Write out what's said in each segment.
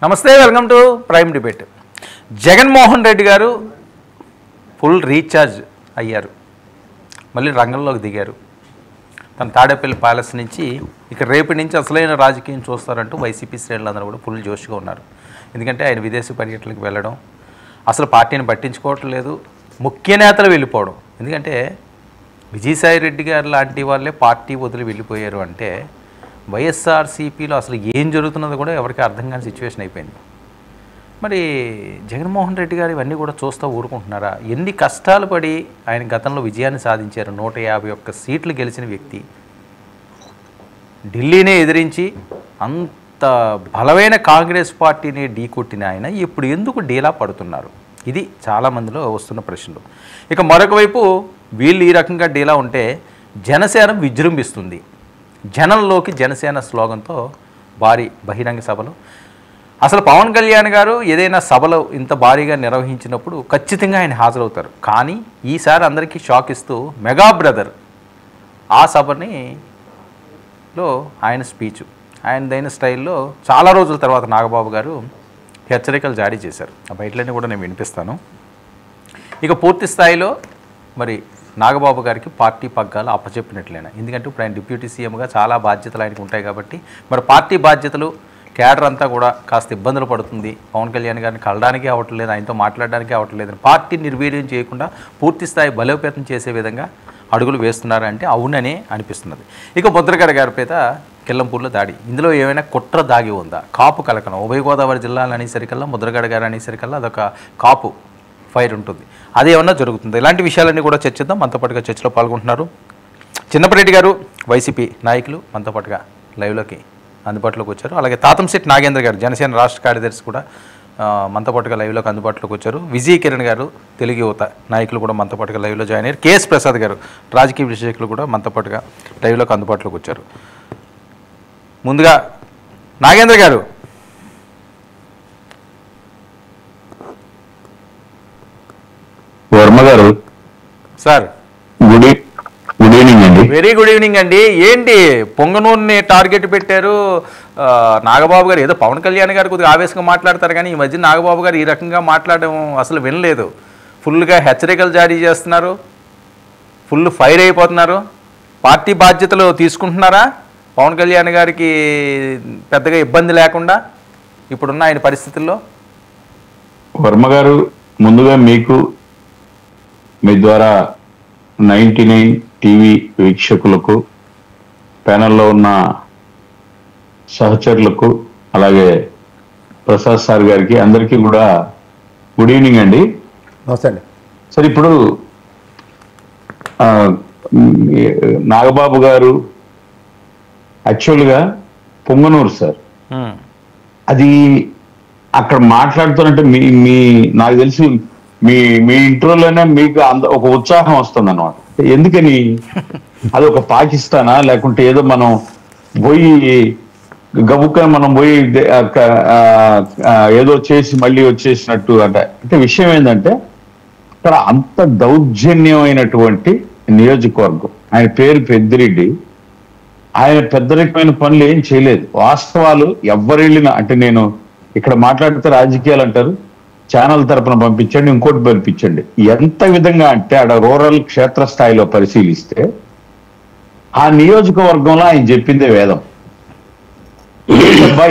నమస్తే, welcome to prime debate. Jaganmohan Reddy గారు full recharge అయ్యారు, మళ్ళీ రంగంలోకి దిగారు. తన తాడేపల్లి ప్యాలెస్ నుంచి ఇక రేపటి నుంచి అసలైన రాజకీయం చూస్తారంటూ వైసీపీ శ్రేణులందరూ కూడా ఫుల్ జోష్గా ఉన్నారు. ఎందుకంటే ఆయన విదేశీ పర్యటనలకు వెళ్ళడం, అసలు పార్టీని పట్టించుకోవటం లేదు, ముఖ్య నేతలు వెళ్ళిపోవడం. ఎందుకంటే విజయసాయి రెడ్డి గారు లాంటి వాళ్ళే పార్టీ వదిలి వెళ్ళిపోయారు అంటే వైఎస్ఆర్సీపీలో అసలు ఏం జరుగుతున్నదో కూడా ఎవరికి అర్థం కాని సిచ్యువేషన్ అయిపోయింది. మరి జగన్మోహన్ రెడ్డి గారు ఇవన్నీ కూడా చూస్తూ ఊరుకుంటున్నారా? ఎన్ని కష్టాలు పడి ఆయన గతంలో విజయాన్ని సాధించారు. 151 సీట్లు గెలిచిన వ్యక్తి, ఢిల్లీనే ఎదిరించి అంత బలమైన కాంగ్రెస్ పార్టీని ఢీకొట్టిన ఆయన ఇప్పుడు ఎందుకు డీలా పడుతున్నారు? ఇది చాలామందిలో వస్తున్న ప్రశ్నలు. ఇక మరొక వైపు వీళ్ళు ఈ రకంగా డీలా ఉంటే జనసేన విజృంభిస్తుంది. జనంలోకి జనసేన స్లోగన్తో భారీ బహిరంగ సభలు. అసలు పవన్ కళ్యాణ్ గారు ఏదైనా సభలో ఇంత భారీగా నిర్వహించినప్పుడు ఖచ్చితంగా ఆయన హాజరవుతారు. కానీ ఈసారి అందరికీ షాక్ ఇస్తూ మెగా బ్రదర్ ఆ సభలో ఆయన స్పీచ్, ఆయనదైన స్టైల్లో చాలా రోజుల తర్వాత నాగబాబు గారు హెచ్చరికలు జారీ చేశారు. ఆ బయటలన్నీ కూడా నేను వినిపిస్తాను. ఇక పూర్తి స్థాయిలో మరి నాగబాబు గారికి పార్టీ పగ్గాలు అప్పచెప్పినట్లేనా? ఎందుకంటే ఇప్పుడు ఆయన డిప్యూటీ సీఎంగా చాలా బాధ్యతలు ఆయనకు ఉంటాయి కాబట్టి మరి పార్టీ బాధ్యతలు క్యాడర్ అంతా కూడా కాస్త ఇబ్బందులు పడుతుంది. పవన్ కళ్యాణ్ గారిని కలడానికి అవ్వట్లేదు, ఆయనతో మాట్లాడడానికి అవ్వట్లేదు. పార్టీ నిర్వీర్యం చేయకుండా పూర్తి స్థాయి బలోపేతం చేసే విధంగా అడుగులు వేస్తున్నారంటే అవుననే అనిపిస్తున్నది. ఇక ముద్రగడ గారి పేద కిల్లంపూర్లో దాడి, ఇందులో ఏమైనా కుట్ర దాగి ఉందా? కాపు కలకలం ఉభయ గోదావరి జిల్లాలు అనేసరికల్లా, ముద్రగడ గారు అనేసరికల్లా అదొక కాపు ఫైర్ ఉంటుంది. అదేమన్నా జరుగుతుంది? ఇలాంటి విషయాలన్నీ కూడా చర్చిద్దాం. మనతో పాటుగా చర్చలో పాల్గొంటున్నారు చిన్నపరెడ్డి గారు, వైసీపీ నాయకులు మనతో పాటుగా లైవ్లోకి అందుబాటులోకి వచ్చారు. అలాగే తాతంశెట్టి నాగేంద్ర గారు, జనసేన రాష్ట్ర కార్యదర్శి కూడా మనతో పాటుగా లైవ్లోకి అందుబాటులోకి వచ్చారు. విజయ్ కిరణ్ గారు, తెలుగు యువత నాయకులు కూడా మనతో పాటుగా లైవ్లో జాయిన్ అయ్యారు. కేఎస్ ప్రసాద్ గారు, రాజకీయ విశ్లేషకులు కూడా మనతో పాటుగా లైవ్లోకి అందుబాటులోకి వచ్చారు. ముందుగా నాగేంద్ర గారు, వర్మ గారు సార్ గుడ్ ఈవినింగ్ అండి. వెరీ గుడ్ ఈవినింగ్ అండి. ఏంటి పొంగనూరుని టార్గెట్ పెట్టారు? నాగబాబు గారు ఏదో పవన్ కళ్యాణ్ గారు కొద్దిగా ఆవేశంగా మాట్లాడతారు, కానీ ఈ మధ్య నాగబాబు గారు ఈ రకంగా మాట్లాడడం అసలు వినలేదు. ఫుల్గా హెచ్చరికలు జారీ చేస్తున్నారు, ఫుల్ ఫైర్ అయిపోతున్నారు. పార్టీ బాధ్యతలు తీసుకుంటున్నారా పవన్ కళ్యాణ్ గారికి పెద్దగా ఇబ్బంది లేకుండా ఇప్పుడున్న ఆయన పరిస్థితుల్లో? వర్మ గారు, ముందుగా మీకు మీ ద్వారా 99 టీవీ వీక్షకులకు, ప్యానెల్లో ఉన్న సహచరులకు, అలాగే ప్రసాద్ సార్ గారికి అందరికీ కూడా గుడ్ ఈవినింగ్ అండి. నమస్తే అండి. సరే, ఇప్పుడు నాగబాబు గారు యాక్చువల్గా పొంగనూరు సార్, అది అక్కడ మాట్లాడుతున్నట్టే మీ నాకు తెలిసి మీ ఇంట్రోలోనే మీకు ఒక ఉత్సాహం వస్తుంది అన్నమాట. ఎందుకని? అది ఒక పాకిస్తానా, లేకుంటే ఏదో మనం పోయి గబుక్క మనం పోయి ఏదో చేసి మళ్ళీ వచ్చేసినట్టు అంటే విషయం ఏంటంటే, ఇక్కడ అంత దౌర్జన్యమైనటువంటి నియోజకవర్గం. ఆయన పేరు పెద్దిరెడ్డి. ఆయన పెద్దరికమైన పనులు ఏం చేయలేదు. వాస్తవాలు ఎవరు వెళ్ళినా, అంటే నేను ఇక్కడ మాట్లాడితే రాజకీయాలు అంటారు, ఛానల్ తరపున పంపించండి, ఇంకోటి పంపించండి. ఎంత విధంగా అంటే ఆడ రూరల్ క్షేత్రస్థాయిలో పరిశీలిస్తే ఆ నియోజకవర్గంలో ఆయన చెప్పిందే వేదం.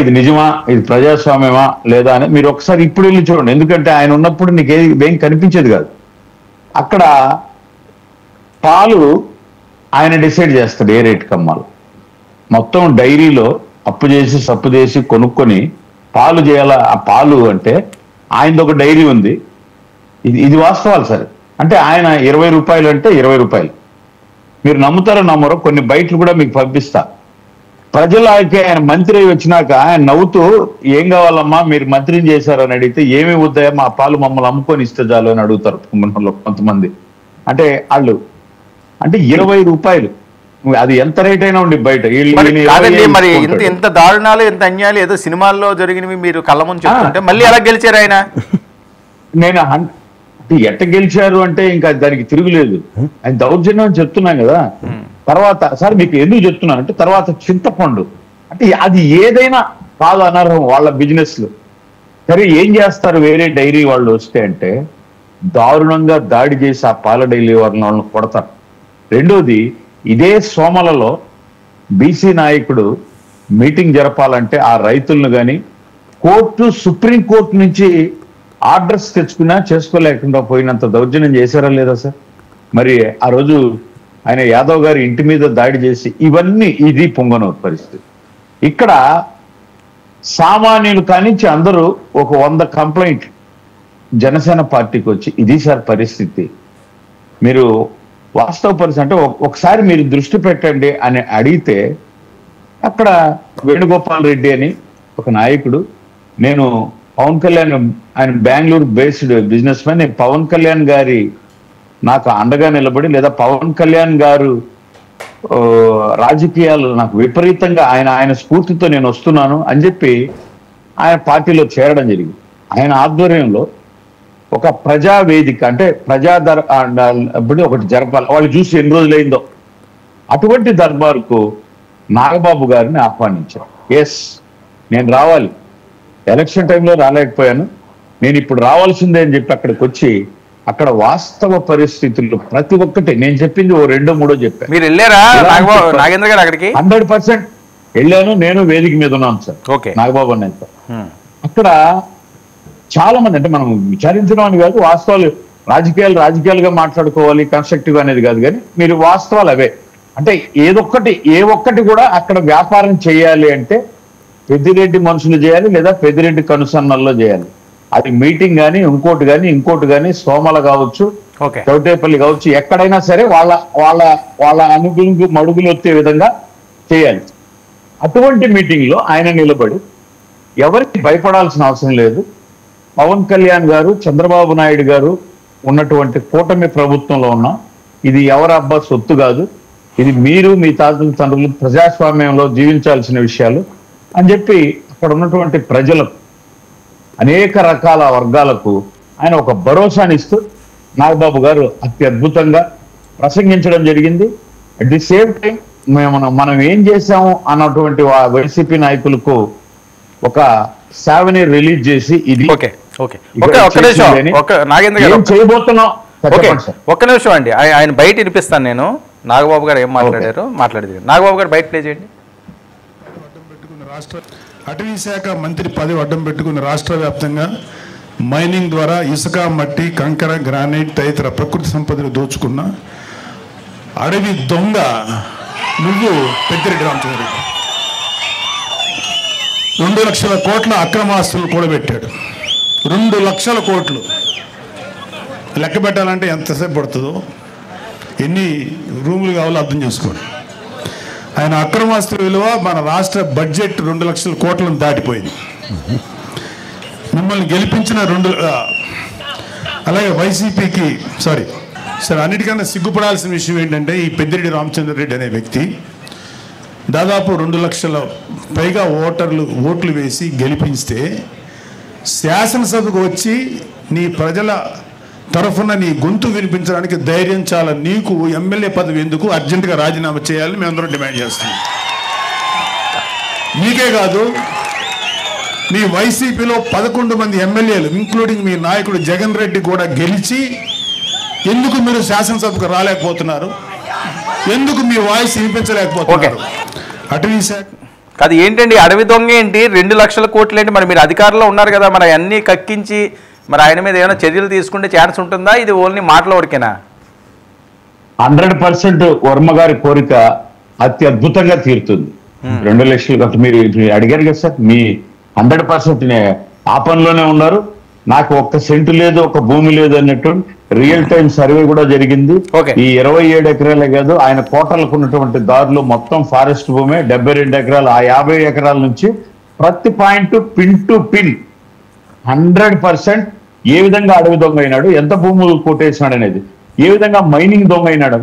ఇది నిజమా, ఇది ప్రజాస్వామ్యమా లేదా అని మీరు ఒకసారి ఇప్పుడు వెళ్ళి చూడండి. ఎందుకంటే ఆయన ఉన్నప్పుడు నీకు ఏం కనిపించేది కాదు. అక్కడ పాలు ఆయన డిసైడ్ చేస్తాడు ఏ రేటుకి అమ్మాలి. మొత్తం డైరీలో అప్పు చేసి సప్పు చేసి కొనుక్కొని పాలు చేయాలా. ఆ పాలు అంటే ఆయనది ఒక డైరీ ఉంది. ఇది వాస్తవాలు సరే. అంటే ఆయన 20 రూపాయలు అంటే 20 రూపాయలు. మీరు నమ్ముతారో నమ్మరో, కొన్ని బయటలు కూడా మీకు పంపిస్తా. ప్రజలకి ఆయన మంత్రి వచ్చినాక ఆయన నవ్వుతూ, ఏం కావాలమ్మా మీరు మంత్రిని చేశారని అడిగితే, ఏమి వద్దాయా మా పాలు మమ్మల్ని అమ్ముకొని ఇస్తే చాలు అని అడుగుతారు కొంతమంది. అంటే వాళ్ళు అంటే 20 రూపాయలు, అది ఎంత రేట్ అయినా ఉండి బయట. మరి ఎంత దారుణాలు, ఎంత అన్యాయాలు ఏదో సినిమాల్లో జరిగినవి మీరు కళ్ళ ముందు చెప్తుంటే మళ్ళీ ఎలా గెలిచారు ఆయన? నేను ఎట్ట గెలిచారు అంటే ఇంకా దానికి తిరుగులేదు. ఆయన దౌర్జన్యం అని చెప్తున్నాం కదా. తర్వాత సార్ మీకు ఎందుకు చెప్తున్నాను అంటే, తర్వాత చింతపండు అంటే అది ఏదైనా కాదు అనర్హం వాళ్ళ బిజినెస్ లో. సరే ఏం చేస్తారు వేరే డైరీ వాళ్ళు వస్తే అంటే దారుణంగా దాడి చేసి ఆ పాల డైరీ వాళ్ళని కొడతారు. రెండోది, ఇదే సోమలలో బీసీ నాయకుడు మీటింగ్ జరపాలంటే ఆ రైతులను కానీ సుప్రీంకోర్టు నుంచి ఆర్డర్స్ తెచ్చుకున్నా చేసుకోలేకుండా పోయినంత దౌర్జన్యం చేశారా లేదా సార్? మరి ఆ రోజు ఆయన యాదవ్ గారి ఇంటి మీద దాడి చేసి ఇది పొంగనూరు పరిస్థితి. ఇక్కడ సామాన్యులు కానించి అందరూ ఒక 100 కంప్లైంట్ జనసేన పార్టీకి వచ్చి ఇది సార్ పరిస్థితి. మీరు వాస్తవ పరిస్థితి అంటే ఒకసారి మీరు దృష్టి పెట్టండి అని అడిగితే అక్కడ వేణుగోపాల్ రెడ్డి అని ఒక నాయకుడు, నేను పవన్ కళ్యాణ్, ఆయన బెంగళూరు బేస్డ్ బిజినెస్ మ్యాన్, నేను పవన్ కళ్యాణ్ గారి నాకు అండగా నిలబడి లేదా పవన్ కళ్యాణ్ గారు రాజకీయాలు నాకు విపరీతంగా ఆయన స్ఫూర్తితో నేను వస్తున్నాను అని చెప్పి ఆయన పార్టీలో చేరడం జరిగింది. ఆయన ఆధ్వర్యంలో ఒక ప్రజా వేదిక అంటే ఒకటి జరపాలి, వాళ్ళు చూసి ఎన్ని రోజులైందో అటువంటి దర్బారుకు నాగబాబు గారిని ఆహ్వానించారు. ఎస్, నేను రావాలి, ఎలక్షన్ టైంలో రాలేకపోయాను, నేను ఇప్పుడు రావాల్సిందే అని చెప్పి అక్కడికి వచ్చి అక్కడ వాస్తవ పరిస్థితుల్లో ప్రతి ఒక్కటి నేను చెప్పింది 2-3 చెప్పాను. మీరు వెళ్ళారా నాగేంద్ర గారు అక్కడికి? 100% వెళ్ళాను. నేను వేదిక మీద ఉన్నాను సార్. నాగబాబు అన్నయ్య అక్కడ చాలా మంది, అంటే మనం విచారించడం అని కాదు, వాస్తవాలు రాజకీయాలుగా మాట్లాడుకోవాలి, కన్స్ట్రక్టివ్ అనేది కాదు, కానీ మీరు వాస్తవాలు అవే. అంటే ఏ ఒక్కటి కూడా అక్కడ వ్యాపారం చేయాలి అంటే పెద్దిరెడ్డి మనుషులు చేయాలి లేదా పెద్దిరెడ్డి కనుసన్నల్లో చేయాలి. అది మీటింగ్ కానీ ఇంకోటి కానీ సోమల కావచ్చు, చౌటేపల్లి కావచ్చు, ఎక్కడైనా సరే వాళ్ళ అనుగులు మడుగులు వచ్చే విధంగా చేయాలి. అటువంటి మీటింగ్ లో ఆయన నిలబడి ఎవరికి భయపడాల్సిన అవసరం లేదు, పవన్ కళ్యాణ్ గారు, చంద్రబాబు నాయుడు గారు ఉన్నటువంటి కూటమి ప్రభుత్వంలో ఉన్నాం, ఇది ఎవరబ్బా సొత్తు కాదు, ఇది మీరు మీ తాతల తండ్రులు ప్రజాస్వామ్యంలో జీవించాల్సిన విషయాలు అని చెప్పి అక్కడ ఉన్నటువంటి ప్రజలకు, అనేక రకాల వర్గాలకు ఆయన ఒక భరోసానిస్తూ నాగబాబు గారు అత్యద్భుతంగా ప్రసంగించడం జరిగింది. అట్ ది సేమ్ టైం మనం ఏం చేశాము అన్నటువంటి వైసీపీ నాయకులకు ఒక సేవని రిలీజ్ చేసి ఇది చేయబోతున్నాం. ఒక్క నిమిషం అండి, ఆయన బయట వినిపిస్తాను నేను. నాగబాబు గారు ఏం మాట్లాడేది నాగబాబు గారు బయట ప్లే చేయండి. అటవీ శాఖ మంత్రి పదవి అడ్డం పెట్టుకున్న రాష్ట్ర వ్యాప్తంగా మైనింగ్ ద్వారా ఇసుక, మట్టి, కంకర, గ్రానైట్ తదితర ప్రకృతి సంపదను దోచుకున్న అడవి దొంగ నువ్వు పెద్దిరెడ్డి రామచంద్రరెడ్డి 2 లక్షల కోట్ల అక్రమాస్తులు కూడబెట్టాడు. 2 లక్షల కోట్లు లెక్క పెట్టాలంటే ఎంతసేపు పడుతుందో, ఎన్ని రూములు కావాలో అర్థం చేసుకోండి. ఆయన అక్రమాస్తుల విలువ మన రాష్ట్ర బడ్జెట్ 2 లక్షల కోట్లను దాటిపోయింది. మిమ్మల్ని గెలిపించిన అలాగే వైసీపీకి సరే అన్నిటికన్నా సిగ్గుపడాల్సిన విషయం ఏంటంటే ఈ పెద్దిరెడ్డి రామచంద్రరెడ్డి అనే వ్యక్తి దాదాపు 2 లక్షల పైగా ఓట్లు వేసి గెలిపిస్తే శాసనసభకు వచ్చి నీ ప్రజల తరఫున నీ గొంతు వినిపించడానికి ధైర్యం చాలా. నీకు ఎమ్మెల్యే పదవి ఎందుకు? అర్జెంటుగా రాజీనామా చేయాలని మేమందరం డిమాండ్ చేస్తున్నాం. మీకే కాదు, మీ వైసీపీలో 11 మంది ఎమ్మెల్యేలు ఇంక్లూడింగ్ మీ నాయకుడు జగన్ రెడ్డి కూడా గెలిచి ఎందుకు మీరు శాసనసభకు రాలేకపోతున్నారు? ఎందుకు మీ వాయిస్ వినిపించలేకపోతున్నారు? అటవీ శాఖ అది ఏంటండి, అడవి దొంగ ఏంటి, 2 లక్షల కోట్లు ఏంటి? మరి మీరు అధికారంలో ఉన్నారు కదా, మరి అన్నీ కక్కించి మరి ఆయన మీద ఏమైనా చర్యలు తీసుకుంటే ఛాన్స్ ఉంటుందా? ఇది ఓన్లీ మాటల వరకేనా? 100% వర్మ గారి కోరిక అత్యద్భుతంగా తీరుతుంది. 2 లక్షలు కట్టు మీరు అడిగారు కదా సార్, మీ 100% ఆ పనిలోనే ఉన్నారు. నాకు 1 సెంటు లేదు, 1 భూమి లేదు అన్నట్టు రియల్ టైం సర్వే కూడా జరిగింది. ఈ 27 ఎకరాలే కాదు, ఆయన కోటలకు ఉన్నటువంటి దారులు మొత్తం ఫారెస్ట్ భూమే, 72 ఎకరాలు. ఆ 50 ఎకరాల నుంచి ప్రతి పాయింట్ పిన్ టు పిన్ 100% ఏ విధంగా అడవి దొంగ అయినాడు, ఎంత భూములు కొట్టేసినాడు అనేది, ఏ విధంగా మైనింగ్ దొంగ అయినాడు.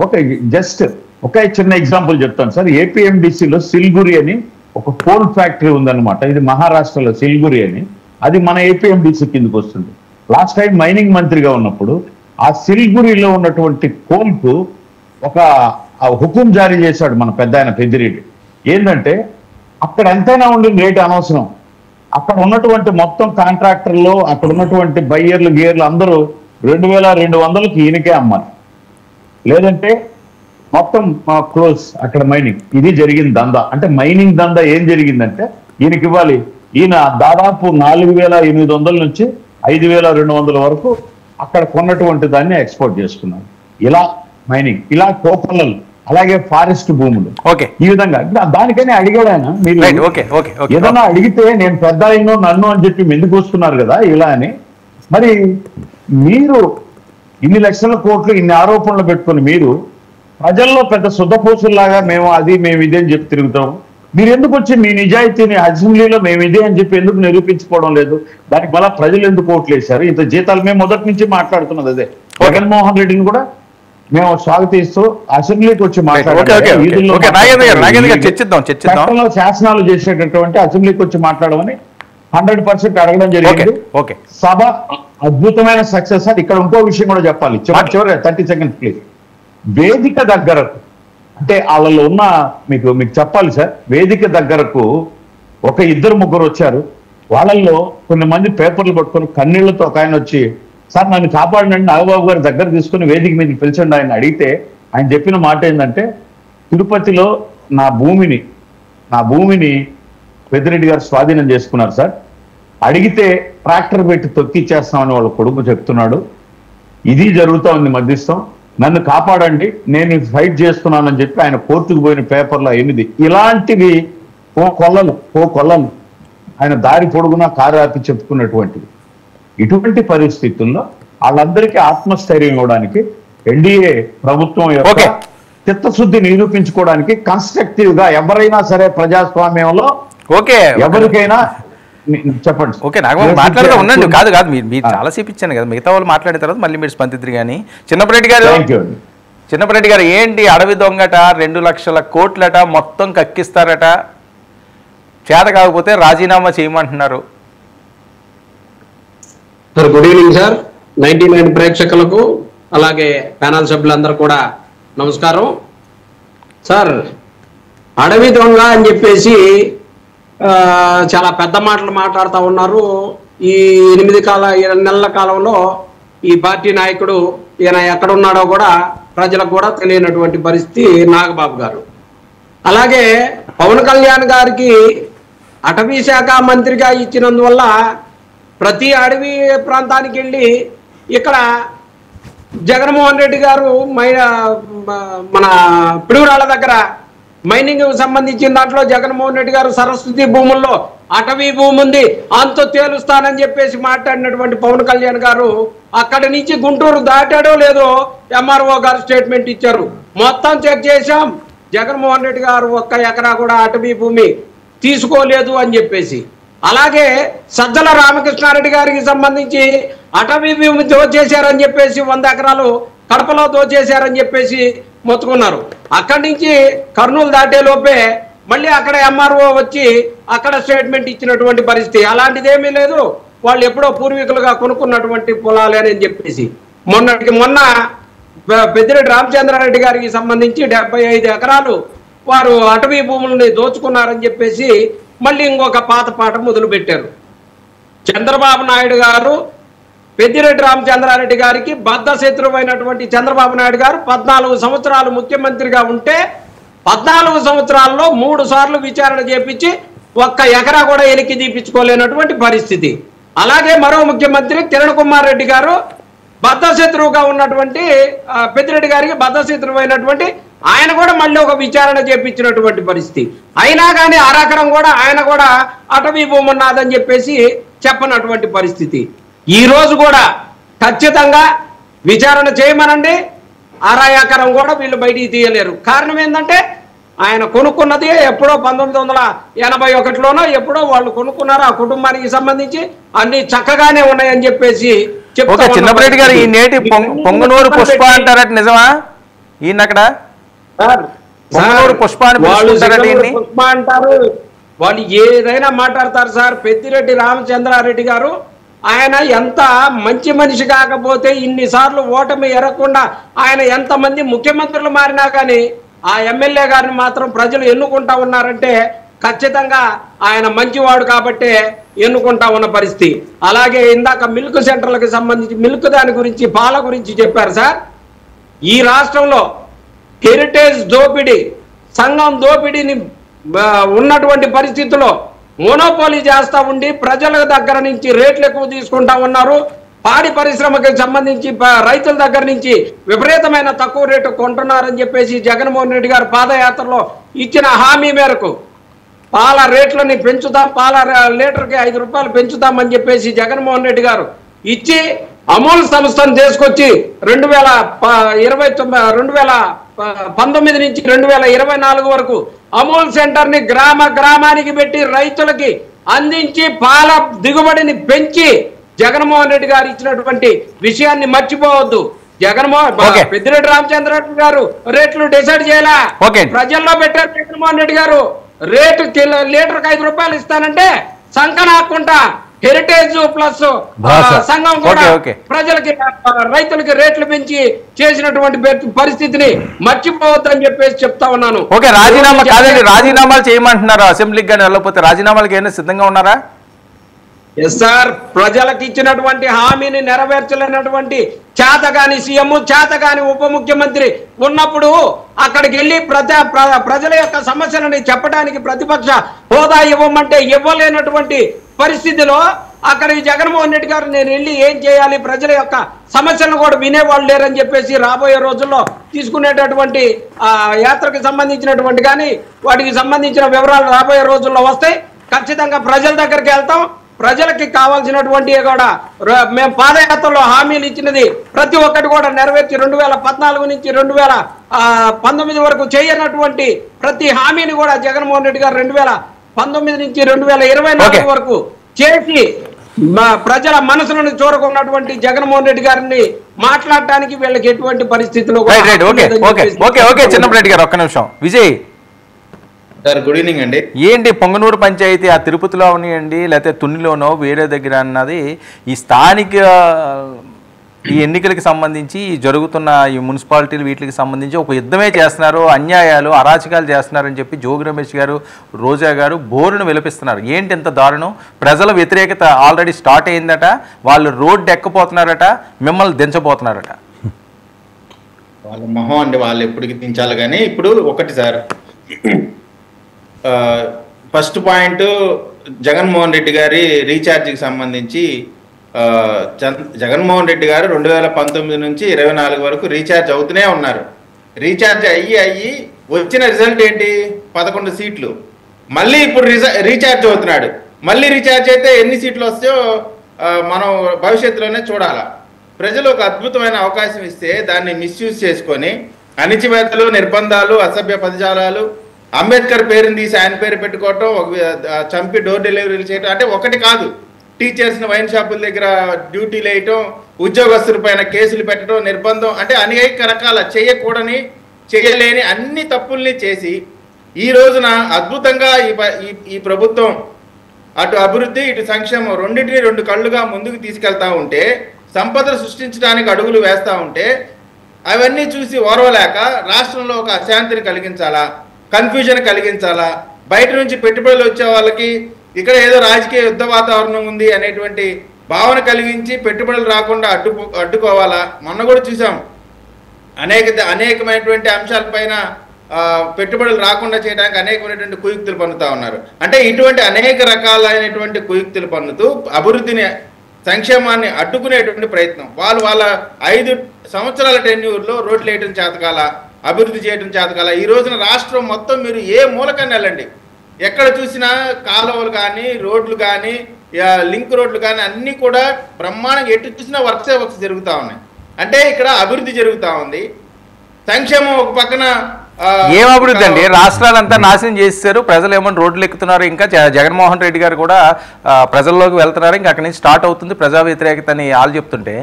ఒక చిన్న ఎగ్జాంపుల్ చెప్తాను సార్. ఏపీఎండిసిలో సిల్గురి అని ఒక కోల్ ఫ్యాక్టరీ ఉందన్నమాట. ఇది మహారాష్ట్రలో సిల్గురి అని, అది మన ఏపీఎండిసి కిందకి వస్తుంది. లాస్ట్ టైం మైనింగ్ మంత్రిగా ఉన్నప్పుడు ఆ సిల్గురిలో ఉన్నటువంటి కోల్కు ఒక హుకుం జారీ చేశాడు మన పెద్ద ఆయన పెద్దిరెడ్డి. ఏంటంటే అక్కడ ఎంతైనా ఉండిన రేటు అనవసరం, అక్కడ ఉన్నటువంటి మొత్తం కాంట్రాక్టర్లు, అక్కడ ఉన్నటువంటి బయ్యర్లు గేర్లు అందరూ 2200కి ఈయనకే అమ్మాలి, లేదంటే మొత్తం క్లోజ్ అక్కడ మైనింగ్. ఇది జరిగింది దందా. అంటే మైనింగ్ దందా ఏం జరిగిందంటే ఈయనకి ఇవ్వాలి. ఈయన దాదాపు 4800 నుంచి 5200 వరకు అక్కడ కొన్నటువంటి దాన్ని ఎక్స్పోర్ట్ చేసుకున్నారు. ఇలా మైనింగ్, ఇలా కోపల్లలు, అలాగే ఫారెస్ట్ భూములు, ఈ విధంగా. దానికనే అడిగాడు ఆయన, మీరు ఏదన్నా అడిగితే నేను పెద్ద అయినో నన్ను అని చెప్పి ఎందుకు వస్తున్నారు కదా ఇలా అని. మరి మీరు ఇన్ని లక్షల కోట్లు ఇన్ని ఆరోపణలు పెట్టుకుని మీరు ప్రజల్లో పెద్ద శుద్ధపూసుల్లాగా మేము ఇదే అని చెప్పి తిరుగుతాం. మీరు ఎందుకు వచ్చి మీ నిజాయితీని అసెంబ్లీలో మేము ఇదే అని చెప్పి ఎందుకు నిరూపించుకోవడం లేదు? దానికి మళ్ళీ ప్రజలు ఎందుకు ఓట్లు వేశారు? ఇంత జీతాలు మేము మొదటి నుంచి మాట్లాడుతున్నది అదే. జగన్మోహన్ రెడ్డిని కూడా మేము స్వాగతిస్తూ అసెంబ్లీకి వచ్చి మాట్లాడాలి, శాసనాలు చేసేటటువంటి అసెంబ్లీకి వచ్చి మాట్లాడమని 100% అడగడం జరిగింది. సభ అద్భుతమైన సక్సెస్. సార్ ఇక్కడ ఇంకో విషయం కూడా చెప్పాలి, చివరి 30 సెకండ్స్ ప్లీజ్. వేదిక దగ్గరకు అంటే వాళ్ళలో ఉన్న మీకు చెప్పాలి సార్, వేదిక దగ్గరకు ఒక 2-3 వచ్చారు. వాళ్ళల్లో కొన్ని మంది పేపర్లు పట్టుకొని కన్నీళ్లతో ఒక ఆయన వచ్చి, సార్ నన్ను కాపాడినండి, నాగబాబు గారి దగ్గర తీసుకుని వేదిక మీదకి పిలిచండి ఆయన అడిగితే ఆయన చెప్పిన మాట ఏంటంటే, తిరుపతిలో నా భూమిని పెద్దిరెడ్డి గారు స్వాధీనం చేసుకున్నారు సార్, అడిగితే ట్రాక్టర్ పెట్టి తొక్కిచ్చేస్తామని వాళ్ళ కొడుకు చెప్తున్నాడు. ఇది జరుగుతూ ఉంది మధ్యస్థం, నన్ను కాపాడండి, నేను ఫైట్ చేస్తున్నానని చెప్పి ఆయన కోర్టుకు పోయిన పేపర్లో 8. ఇలాంటివి ఓ కొల్లలు ఆయన దారి పొడుగునా కారు ఆపి చెప్పుకున్నటువంటివి. ఇటువంటి పరిస్థితుల్లో వాళ్ళందరికీ ఆత్మస్థైర్యం ఇవ్వడానికి ఎన్డీఏ ప్రభుత్వం యొక్క చిత్తశుద్ధి నిరూపించుకోవడానికి కన్స్ట్రక్టివ్ గా ఎవరైనా సరే ప్రజాస్వామ్యంలో ఎవరికైనా చెప్పండి. మాట్లాడుతూ ఉండండి. కాదు మీరు చాలాసేపు ఇచ్చాను కదా, మిగతా వాళ్ళు మాట్లాడిన తర్వాత మళ్ళీ మీరు స్పందిద్దరు. కానీ చిన్నపరెడ్డి గారు ఏంటి అడవి దొంగట, 2 లక్షల కోట్లట, మొత్తం కక్కిస్తారట, చేత కాకపోతే రాజీనామా చేయమంటున్నారు. సార్ గుడ్ ఈవినింగ్ సార్, 99 ప్రేక్షకులకు అలాగే ప్యానల్ సభ్యులందరూ కూడా నమస్కారం. సార్ అడవి దొంగ అని చెప్పేసి చాలా పెద్ద మాటలు మాట్లాడుతూ ఉన్నారు. ఈ 8 నెలల కాలంలో ఈ పార్టీ నాయకుడు ఈయన ఎక్కడున్నాడో కూడా ప్రజలకు కూడా తెలియనటువంటి పరిస్థితి నాగబాబు గారు. అలాగే పవన్ కళ్యాణ్ గారికి అటవీ శాఖ మంత్రిగా ఇచ్చినందువల్ల ప్రతి అడవి ప్రాంతానికి వెళ్ళి ఇక్కడ జగన్మోహన్ రెడ్డి గారు మన పిడుగురాళ్ళ దగ్గర మైనింగ్ సంబంధించిన దాంట్లో జగన్మోహన్ రెడ్డి గారు సరస్వతి భూముల్లో అటవీ భూమి ఉంది అంత తేలుస్తానని చెప్పేసి మాట్లాడినటువంటి పవన్ కళ్యాణ్ గారు అక్కడి నుంచి గుంటూరు దాటాడో లేదో ఎంఆర్ఓ గారు స్టేట్మెంట్ ఇచ్చారు. మొత్తం చెక్ చేశాం, జగన్మోహన్ రెడ్డి గారు 1 ఎకరా కూడా అటవీ భూమి తీసుకోలేదు అని చెప్పేసి. అలాగే సజ్జల రామకృష్ణారెడ్డి గారికి సంబంధించి అటవీ భూమి దోచేశారని చెప్పేసి 100 ఎకరాలు కడపలో దోచేశారని చెప్పేసి మొత్తుకున్నారు. అక్కడి నుంచి కర్నూలు దాటే లోపే మళ్ళీ అక్కడ ఎంఆర్ఓ వచ్చి అక్కడ స్టేట్మెంట్ ఇచ్చినటువంటి పరిస్థితి. అలాంటిదేమీ లేదు, వాళ్ళు ఎప్పుడో పూర్వీకులుగా కొనుక్కున్నటువంటి పొలాలే అని చెప్పేసి. మొన్న పెద్దిరెడ్డి రామచంద్రారెడ్డి గారికి సంబంధించి 75 ఎకరాలు వారు అటవీ భూములని దోచుకున్నారని చెప్పేసి మళ్ళీ ఇంకొక పాత పాట మొదలు పెట్టారు. చంద్రబాబు నాయుడు గారు పెద్దిరెడ్డి రామచంద్రారెడ్డి గారికి బద్ధ శత్రువైనటువంటి చంద్రబాబు నాయుడు గారు 14 సంవత్సరాలు ముఖ్యమంత్రిగా ఉంటే 14 సంవత్సరాల్లో 3 సార్లు విచారణ చేపించి 1 ఎకరా కూడా ఎలికి తీపించుకోలేనటువంటి పరిస్థితి. అలాగే మరో ముఖ్యమంత్రి కిరణ్ కుమార్ రెడ్డి గారు బద్ధ శత్రువుగా ఉన్నటువంటి పెద్దిరెడ్డి గారికి బద్ధ శత్రువైనటువంటి ఆయన కూడా మళ్ళీ ఒక విచారణ చేపించినటువంటి పరిస్థితి. అయినా కానీ అరెకరం కూడా ఆయన కూడా అటవీ భూమి ఉన్నదని చెప్పేసి చెప్పనటువంటి పరిస్థితి. ఈ రోజు కూడా ఖచ్చితంగా విచారణ చేయమనండి, 1/2 ఎకరం కూడా వీళ్ళు బయటికి తీయలేరు. కారణం ఏంటంటే ఆయన కొనుక్కున్నది ఎప్పుడో 1981లోనో ఎప్పుడో వాళ్ళు కొనుక్కున్నారు. ఆ కుటుంబానికి సంబంధించి అన్ని చక్కగానే ఉన్నాయని చెప్పేసి చిన్నపరెడ్డి గారు ఈ నేటి పొంగనూరు పుష్ప అంటారట, నిజమా? ఈయన అక్కడ పుష్ప అంటారు, వాళ్ళు ఏదైనా మాట్లాడతారు సార్. పెద్దిరెడ్డి రామచంద్రారెడ్డి గారు ఆయన ఎంత మంచి మనిషి కాకపోతే ఇన్నిసార్లు ఓటమి ఎరగకుండా ఆయన ఎంతమంది ముఖ్యమంత్రులు మారినా కానీ ఆ ఎమ్మెల్యే గారిని మాత్రం ప్రజలు ఎన్నుకుంటా ఉన్నారంటే ఖచ్చితంగా ఆయన మంచివాడు కాబట్టే ఎన్నుకుంటా ఉన్న పరిస్థితి. అలాగే ఇందాక మిల్క్ సెంటర్లకు సంబంధించి మిల్క్ దాని గురించి పాల గురించి చెప్పారు సార్. ఈ రాష్ట్రంలో హెరిటేజ్ దోపిడీ, సంఘం దోపిడీని ఉన్నటువంటి పరిస్థితుల్లో మోనోపోలీ చేస్తా ఉండి ప్రజల దగ్గర నుంచి రేట్లు ఎక్కువ తీసుకుంటా ఉన్నారు. పాడి పరిశ్రమకి సంబంధించి రైతుల దగ్గర నుంచి విపరీతమైన తక్కువ రేటు కొంటున్నారని చెప్పేసి జగన్మోహన్ రెడ్డి గారు పాదయాత్రలో ఇచ్చిన హామీ మేరకు పాల రేట్లని పెంచుతాం, పాల లీటర్కి 5 రూపాయలు పెంచుతామని చెప్పేసి జగన్మోహన్ రెడ్డి గారు ఇచ్చి అమూల్ సంస్థను తీసుకొచ్చి 2019 నుంచి 2024 వరకు అమూల్ సెంటర్ ని గ్రామానికి పెట్టి రైతులకి అందించి పాల దిగుబడిని పెంచి జగన్మోహన్ రెడ్డి గారు ఇచ్చినటువంటి విషయాన్ని మర్చిపోవద్దు. పెద్దిరెడ్డి రామచంద్రారెడ్డి గారు రేట్లు డిసైడ్ చేయాలా, ప్రజల్లో పెట్టారు. జగన్మోహన్ రెడ్డి గారు రేటు లీటర్కి 5 రూపాయలు ఇస్తానంటే సంకనాకుంటా హెరిటేజ్ ప్లస్ సంఘం కూడా ప్రజలకి రైతులకి రేట్లు పెంచి చేసినటువంటి పరిస్థితిని మర్చిపోవద్దని చెప్పేసి చెప్తా ఉన్నాను. రాజీనామాలు చేయమంటున్నారు అసెంబ్లీకి కానీ వెళ్ళకపోతే రాజీనామాలకి ఏమైనా సిద్ధంగా ఉన్నారా? ఎస్ సార్, ప్రజలకు ఇచ్చినటువంటి హామీని నెరవేర్చలేనటువంటి చేతగాని సీఎం, చేతగాని ఉప ముఖ్యమంత్రి ఉన్నప్పుడు అక్కడికి వెళ్ళి ప్రజల యొక్క సమస్యలని చెప్పడానికి ప్రతిపక్ష హోదా ఇవ్వమంటే ఇవ్వలేనటువంటి పరిస్థితిలో అక్కడికి జగన్మోహన్ రెడ్డి గారు నేను వెళ్ళి ఏం చేయాలి, ప్రజల యొక్క సమస్యలను కూడా వినేవాళ్ళు లేరని చెప్పేసి రాబోయే రోజుల్లో తీసుకునేటటువంటి యాత్రకు సంబంధించినటువంటి కానీ వాటికి సంబంధించిన వివరాలు రాబోయే రోజుల్లో వస్తాయి. ఖచ్చితంగా ప్రజల దగ్గరికి వెళ్తాం. ప్రజలకి కావాల్సినటువంటి కూడా మేము పాదయాత్రలో హామీలు ఇచ్చినది ప్రతి ఒక్కటి కూడా నెరవేర్చి 2014 నుంచి 2019 వరకు చేయనటువంటి ప్రతి హామీని కూడా జగన్మోహన్ రెడ్డి గారు 2019 నుంచి 2024 వరకు చేసి ప్రజల మనసులను చూరకున్నటువంటి జగన్మోహన్ రెడ్డి గారిని మాట్లాడటానికి వీళ్ళకి ఎటువంటి పరిస్థితుల్లో చిన్నరెడ్డి గారు ఒక్క నిమిషం. విజయ్ సార్, గుడ్ ఈవినింగ్ అండి. ఏంటి పొంగనూరు పంచాయతీ ఆ తిరుపతిలో ఉన్నాయండి లేకపోతే తునిలోనో వేరే దగ్గర అన్నది ఈ స్థానిక ఈ ఎన్నికలకు సంబంధించి జరుగుతున్న ఈ మున్సిపాలిటీలు వీటికి సంబంధించి ఒక యుద్ధమే చేస్తున్నారు, అన్యాయాలు అరాచకాలు చేస్తున్నారని చెప్పి జోగి రమేష్ గారు, రోజా గారు బోరును విలపిస్తున్నారు. ఏంటి ఎంత దారుణం? ప్రజల వ్యతిరేకత ఆల్రెడీ స్టార్ట్ అయిందట, వాళ్ళు రోడ్డు ఎక్కపోతున్నారట, మిమ్మల్ని దించబోతున్నారట. వాళ్ళ మొహం అండి, వాళ్ళు ఎప్పటికి దించాలి. కానీ ఇప్పుడు ఒకటి sir, first point Jaganmohan Reddy గారి రీఛార్జ్కి సంబంధించి జగన్మోహన్ రెడ్డి గారు 2019 నుంచి 24 వరకు రీఛార్జ్ అవుతూనే ఉన్నారు. రీఛార్జ్ అయ్యి వచ్చిన రిజల్ట్ ఏంటి? 11 సీట్లు. మళ్ళీ ఇప్పుడు రీఛార్జ్ అవుతున్నాడు. మళ్ళీ రీఛార్జ్ అయితే ఎన్ని సీట్లు వస్తాయో మనం భవిష్యత్తులోనే చూడాలా. ప్రజలు ఒక అద్భుతమైన అవకాశం ఇస్తే దాన్ని మిస్యూజ్ చేసుకొని అణిచివేతలు, నిర్బంధాలు, అసభ్య పదజాలాలు, అంబేద్కర్ పేరుని తీసి ఆయన పేరు పెట్టుకోవటం, చంపి డోర్ డెలివరీలు చేయటం, అంటే ఒకటి కాదు. టీచర్స్ని వైన్ షాపుల దగ్గర డ్యూటీలు వేయటం, ఉద్యోగస్తుల పైన కేసులు పెట్టడం, నిర్బంధం, అంటే అనేక రకాల చేయలేని అన్ని తప్పుల్ని చేసి ఈ రోజున అద్భుతంగా ఈ ప్రభుత్వం అటు అభివృద్ధి ఇటు సంక్షేమం రెండింటిని 2 కళ్ళుగా ముందుకు తీసుకెళ్తా ఉంటే, సంపదలు సృష్టించడానికి అడుగులు వేస్తూ ఉంటే అవన్నీ చూసి ఓర్వలేక రాష్ట్రంలో ఒక అశాంతిని కలిగించాలా, కన్ఫ్యూజన్ కలిగించాలా, బయట నుంచి పెట్టుబడులు వచ్చే వాళ్ళకి ఇక్కడ ఏదో రాజకీయ యుద్ధ వాతావరణం ఉంది అనేటువంటి భావన కలిగించి పెట్టుబడులు రాకుండా అడ్డుకోవాలా. మొన్న కూడా చూసాం, అనేకమైనటువంటి అంశాలపైన పెట్టుబడులు రాకుండా చేయడానికి అనేకమైనటువంటి కుయుక్తులు పన్నుతా ఉన్నారు. అంటే ఇటువంటి అనేక రకాలైనటువంటి కుయుక్తులు పన్నుతూ అభివృద్ధిని, సంక్షేమాన్ని అడ్డుకునేటువంటి ప్రయత్నం. వాళ్ళ 5 సంవత్సరాల టెన్యూర్లో రోడ్లు వేయడం చేతకాల, అభివృద్ధి చేయడం చేతకాల. ఈ రోజున రాష్ట్రం మొత్తం మీరు ఏ మూలకన్నా వెళ్ళండి, ఎక్కడ చూసినా కాలువలు కానీ, రోడ్లు కానీ, లింక్ రోడ్లు కానీ అన్నీ కూడా బ్రహ్మాండంగా ఎటు చూసినా వర్క్స్ జరుగుతూ ఉన్నాయి. అంటే ఇక్కడ అభివృద్ధి జరుగుతూ ఉంది, సంక్షేమం ఒక పక్కన. ఏం అభివృద్ధి అండి? రాష్ట్రాలంతా నాశనం చేసేసారు, ప్రజలు ఏమన్నా రోడ్లు ఎక్కుతున్నారు. ఇంకా జగన్మోహన్ రెడ్డి గారు కూడా ప్రజల్లోకి వెళ్తున్నారు. ఇంకా అక్కడి నుంచి స్టార్ట్ అవుతుంది ప్రజా వ్యతిరేకత అని వాళ్ళు చెప్తుంటే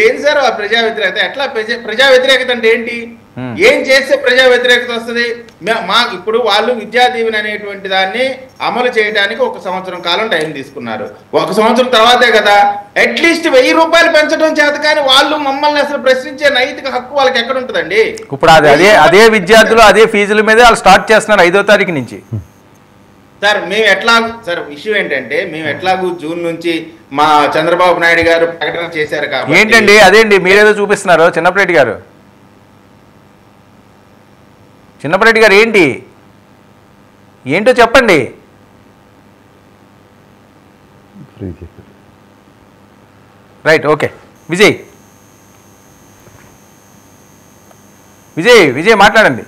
ఏం సార్ ఆ ప్రజా వ్యతిరేకత? ఎట్లా ప్రజా వ్యతిరేకత అంటే ఏంటి? ఏం చేస్తే ప్రజా వ్యతిరేకత వస్తుంది? ఇప్పుడు వాళ్ళు విద్యా దీవెన అనేటువంటి దాన్ని అమలు చేయడానికి 1 సంవత్సరం కాలం టైం తీసుకున్నారు. 1 సంవత్సరం తర్వాతే కదా అట్లీస్ట్ 1000 రూపాయలు పెంచడం చేత, కానీ వాళ్ళు మమ్మల్ని అసలు ప్రశ్నించే నైతిక హక్కు వాళ్ళకి ఎక్కడ ఉంటుందండి? ఇప్పుడు అదే విద్యార్థులు అదే ఫీజుల మీద వాళ్ళు స్టార్ట్ చేస్తున్నారు 5వ తారీఖు నుంచి. సార్ మేము ఎట్లా సార్ ఇష్యూ ఏంటంటే మేము ఎట్లాగూ జూన్ నుంచి మా చంద్రబాబు నాయుడు గారు ప్రకటన చేశారు కాబట్టి ఏంటండి అదేంటి మీరేదో చూపిస్తున్నారు చిన్నప్పరెడ్డి గారు ఏంటో చెప్పండి. Right, okay. విజయ్ మాట్లాడండి.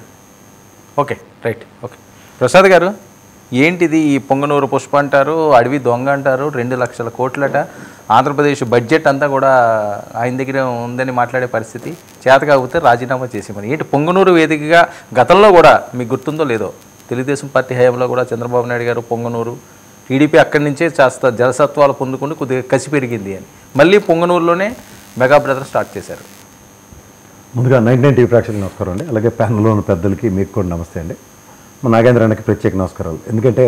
Okay, right, okay. ప్రసాద్ గారు, ఏంటిది ఈ పొంగనూరు పుష్ప అంటారు, అడవి దొంగ అంటారు, 2 లక్షల కోట్లట, ఆంధ్రప్రదేశ్ బడ్జెట్ అంతా కూడా ఆయన దగ్గర ఉందని మాట్లాడే పరిస్థితి, చేతకాకపోతే రాజీనామా చేసేమని. ఏంటి పొంగనూరు వేదికగా గతంలో కూడా మీకు గుర్తుందో లేదో తెలుగుదేశం పార్టీ హయాంలో కూడా చంద్రబాబు నాయుడు గారు పొంగనూరు టీడీపీ అక్కడి నుంచే చేస్తా జలసత్వాలు పొందుకుంటూ కొద్దిగా కసి పెరిగింది అని మళ్ళీ పొంగనూరులోనే మెగా బ్రదర్ స్టార్ట్ చేశారు. ముందుగా 99 టీవీ ప్రేక్షకులకు నమస్కారం అండి. అలాగే ప్యానల్లో ఉన్న పెద్దలకి మీకు కూడా నమస్తే అండి. మా నాగేంద్రానికి ప్రత్యేక నమస్కారాలు. ఎందుకంటే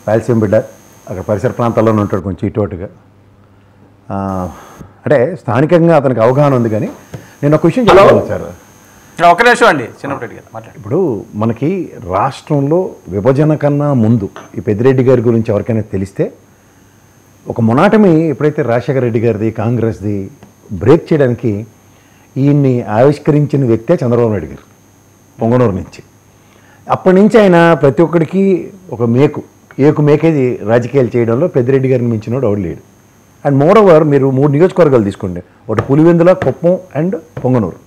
రాయలసీమ బిడ్డ, అక్కడ పరిసర ప్రాంతాల్లోనే ఉంటాడు, కొంచెం ఇటువటుగా. అంటే స్థానికంగా అతనికి అవగాహన ఉంది. కానీ నేను ఒక విషయం చెప్పాలి సార్. ఒక నిమిషం అండి, చిన్నప్పటి గారు మాట్లాడు. ఇప్పుడు మనకి రాష్ట్రంలో విభజన కన్నా ముందు ఈ పెద్దిరెడ్డి గారి గురించి ఎవరికైనా తెలిస్తే, ఒక మొనాటమి ఎప్పుడైతే రాజశేఖర రెడ్డి గారిది కాంగ్రెస్ది బ్రేక్ చేయడానికి ఈయన్ని ఆవిష్కరించిన వ్యక్తే చంద్రబాబు నాయుడు గారు పొంగనూరు నుంచి. అప్పటి నుంచి ఆయన ప్రతి ఒక్కడికి ఒక మేకేది రాజకీయాలు చేయడంలో పెద్దిరెడ్డి గారిని మించినోడు ఎవడు లేడు. అండ్ మోర్ ఓవర్ మీరు 3 నియోజకవర్గాలు తీసుకోండి, ఒకటి పులివెందుల, కుప్పం అండ్ పొంగనూరు.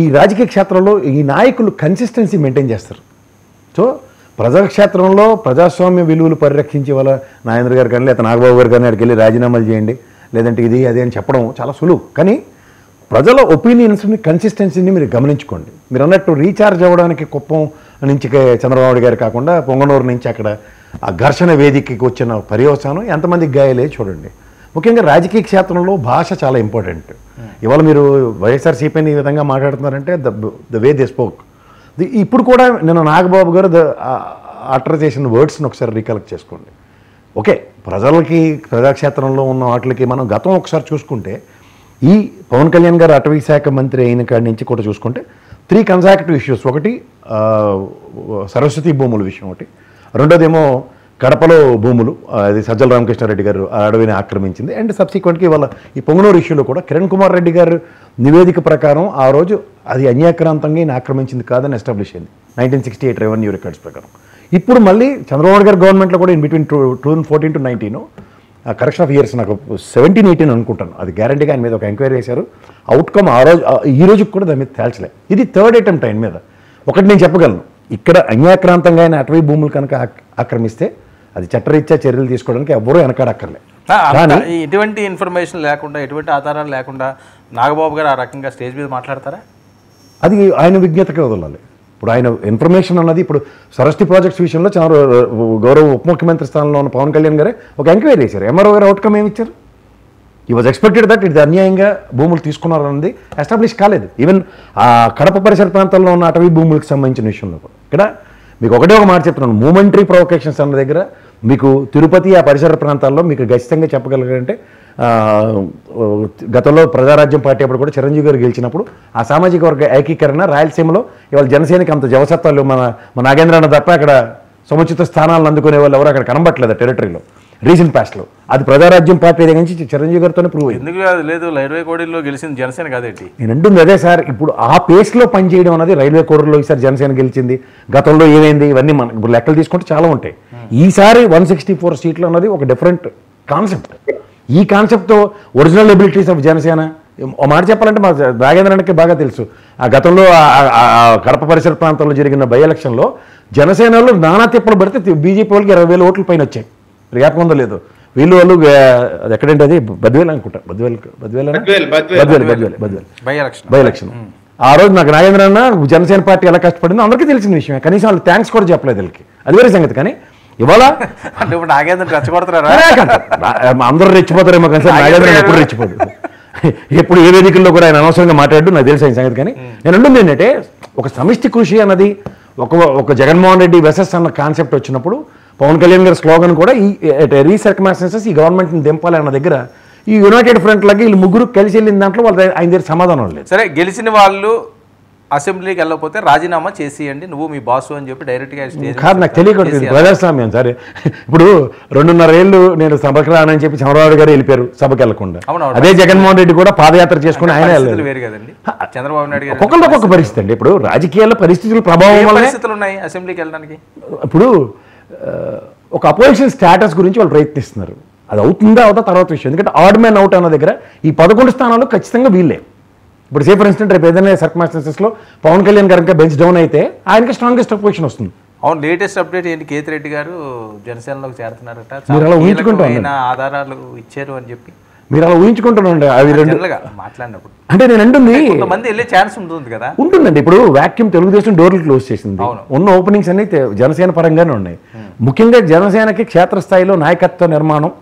ఈ రాజకీయ క్షేత్రంలో ఈ నాయకులు కన్సిస్టెన్సీ మెయింటైన్ చేస్తారు. సో ప్రజాక్షేత్రంలో ప్రజాస్వామ్య విలువలు పరిరక్షించే వాళ్ళ నాగేంద్ర గారు కానీ లేదా నాగబాబు గారు కానీ అక్కడికి వెళ్ళి రాజీనామాలు చేయండి, లేదంటే ఇది అది అని చెప్పడం చాలా సులువు. కానీ ప్రజల ఒపీనియన్స్ని, కన్సిస్టెన్సీని మీరు గమనించుకోండి. మీరు అన్నట్టు రీఛార్జ్ అవ్వడానికి కుప్పం నుంచి చంద్రబాబు గారు కాకుండా పొంగనూరు నుంచి అక్కడ ఆ ఘర్షణ వేదికకి వచ్చిన పర్యవసానం ఎంతమందికి గాయాలే చూడండి. ముఖ్యంగా రాజకీయ క్షేత్రంలో భాష చాలా ఇంపార్టెంట్. ఇవాళ మీరు వైఎస్ఆర్సీపీని ఈ విధంగా మాట్లాడుతున్నారంటే ద వే దే స్పోక్. ఇప్పుడు కూడా నేను నాగబాబు గారు అటర్ చేసిన వర్డ్స్ని ఒకసారి రీకలెక్ట్ చేసుకోండి. ఓకే, ప్రజాక్షేత్రంలో ఉన్న వాటికి మనం గతం ఒకసారి చూసుకుంటే, ఈ పవన్ కళ్యాణ్ గారు అటవీ శాఖ మంత్రి అయిన కాడి నుంచి కూడా చూసుకుంటే 3 కన్సాక్యూటివ్ ఇష్యూస్. ఒకటి సరస్వతి భూముల విషయం, ఒకటి రెండోదేమో కడపలో భూములు, అది సజ్జల రామకృష్ణారెడ్డి గారు ఆ అడవిని ఆక్రమించింది. అండ్ సబ్సిక్వెంట్గా ఇవాళ ఈ పొంగనూరు ఇష్యూలో కూడా కిరణ్ కుమార్ రెడ్డి గారు నివేదిక ప్రకారం ఆ రోజు అది అన్యాక్రాంతంగా ఈయన ఆక్రమించింది కాదని ఎస్టాబ్లిష్ అయింది 1968 రెవెన్యూ రికార్డ్స్ ప్రకారం. ఇప్పుడు మళ్ళీ చంద్రబాబు గారు గవర్నమెంట్లో కూడా in between 2014 to 2019 correction of years నాకు 17-18 అనుకుంటాను, అది గ్యారంటీగా ఆయన మీద ఒక ఎంక్వైరీ చేశారు. అవుట్కమ్ ఈ రోజుకి కూడా దాని మీద తేల్చలే. ఇది 3rd అటెంప్ట్ ఆయన మీద. ఒకటి నేను చెప్పగలను, ఇక్కడ అన్యాక్రాంతంగా ఆయన అటవీ భూములు కనుక ఆక్రమిస్తే అది చట్టరీత్యా చర్యలు తీసుకోవడానికి ఎవ్వరూ వెనకాడక్కర్లే. కానీ ఎటువంటి ఇన్ఫర్మేషన్ లేకుండా, ఎటువంటి ఆధారాలు లేకుండా నాగబాబు గారు ఆ రకంగా స్టేజ్ మీద మాట్లాడతారా? అది ఆయన విజ్ఞతగా వదలాలి. ఇప్పుడు ఆయన ఇన్ఫర్మేషన్ అన్నది, ఇప్పుడు సరస్వతి ప్రాజెక్ట్స్ విషయంలో గౌరవ ఉప ముఖ్యమంత్రి స్థానంలో ఉన్న పవన్ కళ్యాణ్ గారే ఒక ఎంక్వైరీ చేశారు. ఎంఆర్ఓ గారు అవుట్కమ్ ఏమి ఇచ్చారు? ఈ వాజ్ ఎక్స్పెక్టెడ్ దట్ ఇది అన్యాయంగా భూములు తీసుకున్నారన్నది ఎస్టాబ్లిష్ కాలేదు. ఈవెన్ ఆ కడప పరిసర ప్రాంతాల్లో ఉన్న అటవీ భూములకు సంబంధించిన విషయంలో కూడా. ఇక్కడ మీకు ఒకటే ఒక మాట చెప్తున్నాను, మూమెంటరీ ప్రొవొకేషన్స్ అన్న దగ్గర మీకు తిరుపతి ఆ పరిసర ప్రాంతాల్లో మీకు ఖచ్చితంగా చెప్పగలిగారంటే, గతంలో ప్రజారాజ్యం పార్టీ అప్పుడు కూడా చిరంజీవి గారు గెలిచినప్పుడు ఆ సామాజిక వర్గ ఏకీకరణ రాయలసీమలో ఇవాళ జనసేనకి అంత జవసత్వాలు మన నాగేంద్ర అన్న తప్ప అక్కడ సముచిత స్థానాలను అందుకునే వాళ్ళు ఎవరు అక్కడ కనబట్టలేదు టెరిటరీలో రీసెంట్ పాస్ట్లో. అది ప్రజారాజ్యం పార్టీ దగ్గర నుంచి చిరంజీవి గారితోనే ప్రూవ్ అయింది. ఎందుకు లేదు, రైల్వే కోడిలో గెలిచింది జనసేన కాదేంటి? నేను అంటుంది అదే సార్. ఇప్పుడు ఆ పేస్లో పనిచేయడం అనేది రైల్వే కోడర్లో ఈసారి జనసేన గెలిచింది, గతంలో ఏమైంది, ఇవన్నీ మనకి ఇప్పుడు లెక్కలు తీసుకుంటే చాలా ఉంటాయి. ఈసారి 164 సీట్లు అన్నది ఒక డిఫరెంట్ కాన్సెప్ట్. ఈ కాన్సెప్ట్తో ఒరిజినల్ ఎబిలిటీస్ ఆఫ్ జనసేన, ఒక మాట చెప్పాలంటే మా నాగేంద్రానికి బాగా తెలుసు, ఆ గతంలో కడప పరిసర ప్రాంతంలో జరిగిన బై ఎలక్షన్లో జనసేనలో నానా తిప్పలు పడితే బీజేపీ వాళ్ళకి 20,000 ఓట్ల పైన వచ్చాయి. జ్ఞాపకం ఉందో లేదు, వాళ్ళు అది ఎక్కడంటే అది బద్వేల్ అనుకుంటా, బై ఎలక్షన్. ఆ రోజు నాకు నాగేంద్ర అన్న జనసేన పార్టీ ఎలా కష్టపడిందో అందరికీ తెలిసిన విషయమే, కనీసం వాళ్ళు థ్యాంక్స్ కూడా చెప్పలేదు వీళ్ళకి, అది వేరే సంగతి. కానీ ఇవాళ నాగేంద్ర రెచ్చగొడతారా? అందరూ రెచ్చిపోతారేమో కానీ సార్ నాగేంద్ర ఎప్పుడు రెచ్చిపోదు, ఎప్పుడు ఏ వేదికల్లో కూడా ఆయన అనవసరంగా మాట్లాడు, నాకు తెలిసిన సంగతి. కానీ నేను అంటుంది ఏంటంటే, ఒక సమిష్టి కృషి అన్నది ఒక జగన్మోహన్ రెడ్డి వెసెస్ అన్న కాన్సెప్ట్ వచ్చినప్పుడు పవన్ కళ్యాణ్ గారి స్లోగన్ కూడా ఈ రీసర్కమ్స్టాన్సెస్ ఈ గవర్నమెంట్ని దింపాలి అన్న దగ్గర ఈ యునైటెడ్ ఫ్రంట్ లాగా వీళ్ళు ముగ్గురు కలిసి వెళ్ళిన దాంట్లో వాళ్ళ ఆయన దగ్గర సమాధానం లేదు. సరే, గెలిచిన వాళ్ళు అసెంబ్లీకి వెళ్ళకపోతే రాజీనామా చేసేయండి, నువ్వు మీ బాసు అని చెప్పి డైరెక్ట్గా స్టేజ్ కాదు, నాకు తెలియకూడదు, ఇది ప్రజాస్వామ్యం సరే. ఇప్పుడు 2.5 ఏళ్ళు నేను సభకు రానని చెప్పి చంద్రబాబు గారు వెళ్ళిపోయారు సభకి వెళ్ళకుండా. అదే జగన్మోహన్ రెడ్డి కూడా పాదయాత్ర చేసుకుని ఆయన వెళ్ళారు. వేరు కదండి, చంద్రబాబు నాయుడు గారు ఒక్కొక్క పరిస్థితి అండి. ఇప్పుడు రాజకీయాల్లో పరిస్థితుల ప్రభావం వల్ల పరిస్థితులు ఉన్నాయి అసెంబ్లీకి వెళ్ళడానికి. ఇప్పుడు ఒక అపోజిషన్ స్టేటస్ గురించి వాళ్ళు ప్రయత్నిస్తున్నారు. అది అవుతుందా అవుతా తర్వాత విషయం. ఎందుకంటే ఆడ్ మ్యాన్ అవుట్ అన్న దగ్గర ఈ 11 స్థానాలు ఖచ్చితంగా వీళ్ళే. ఇప్పుడు సే ఫర్ ఇన్స్టెంట్ రేపు ఏదైనా సర్కమ్స్టాన్సెస్లో పవన్ కళ్యాణ్ గారు బెంచ్ డౌన్ అయితే ఆయనకి స్ట్రాంగెస్ట్ అపోజిషన్ వస్తుంది. అవును, లేటెస్ట్ అప్డేట్ ఏంటి, కేతిరెడ్డి గారు జనసేనలోకి చేరుతున్నారట, మీరు అలా ఊహించుకుంటారు, ఆధారాలు ఇచ్చారు అని చెప్పి మీరు అలా ఊహించుకుంటున్నాండి. అవి రెండు మాట్లాడినప్పుడు అంటే నేను అంటుంది కొంతమంది వెళ్ళే ఛాన్స్ ఉంటుంది కదా. ఉంటుందండి. ఇప్పుడు వాక్యూమ్ తెలుగుదేశం డోర్లు క్లోజ్ చేసింది, ఉన్న ఓపెనింగ్స్ అన్ని జనసేన పరంగానే ఉన్నాయి. ముఖ్యంగా జనసేనకి క్షేత్రస్థాయిలో నాయకత్వ నిర్మాణం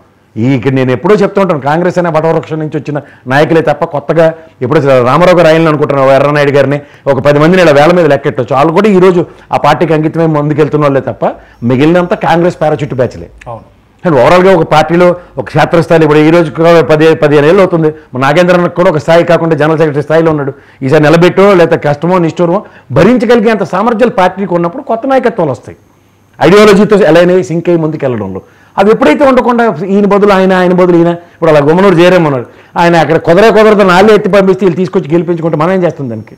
ఇక్కడ నేను ఎప్పుడో చెప్తూ ఉంటాను, కాంగ్రెస్ అనే వటవృక్షం నుంచి వచ్చిన నాయకులే తప్ప కొత్తగా ఎప్పుడో రామారావు గారు రాయాలని అనుకుంటున్నాను, ఎర్రనాయుడు గారిని ఒక 10 మందిని ఇలా వేల మీద లెక్కెట్టచ్చు. వాళ్ళు కూడా ఈరోజు ఆ పార్టీకి అంకితమై ముందుకెళ్తున్న వాళ్ళే తప్ప మిగిలినంతా కాంగ్రెస్ పారాచుట్టు బ్యాచ్లే. అండ్ ఓవరాల్గా ఒక పార్టీలో ఒక క్షేత్రస్థాయిలో ఇప్పుడు ఈ రోజు 15 ఏళ్ళు అవుతుంది, నాగేంద్రన్ కూడా ఒక స్థాయి కాకుండా జనరల్ సెక్రటరీ స్థాయిలో ఉన్నాడు. ఈసారి నిలబెట్టో లేదా కష్టమో నిష్ఠూరమో భరించగలిగేంత సామర్థ్యాలు పార్టీకి ఉన్నప్పుడు కొత్త నాయకత్వాలు వస్తాయి. ఐడియాలజీతో ఎలానే సింక్ అయ్యి ముందుకు వెళ్ళడంలో అది ఎప్పుడైతే ఉండకుండా ఈయన బదులు ఆయన బదులు ఈయన, ఇప్పుడు అలా గుమ్మనూరు జయరేమన్నాడు, ఆయన అక్కడ కుదరదు నాళ్ళే ఎత్తి పంపిస్తే వీళ్ళు తీసుకొచ్చి గెలిపించుకుంటే మనం ఏం చేస్తుంది దానికి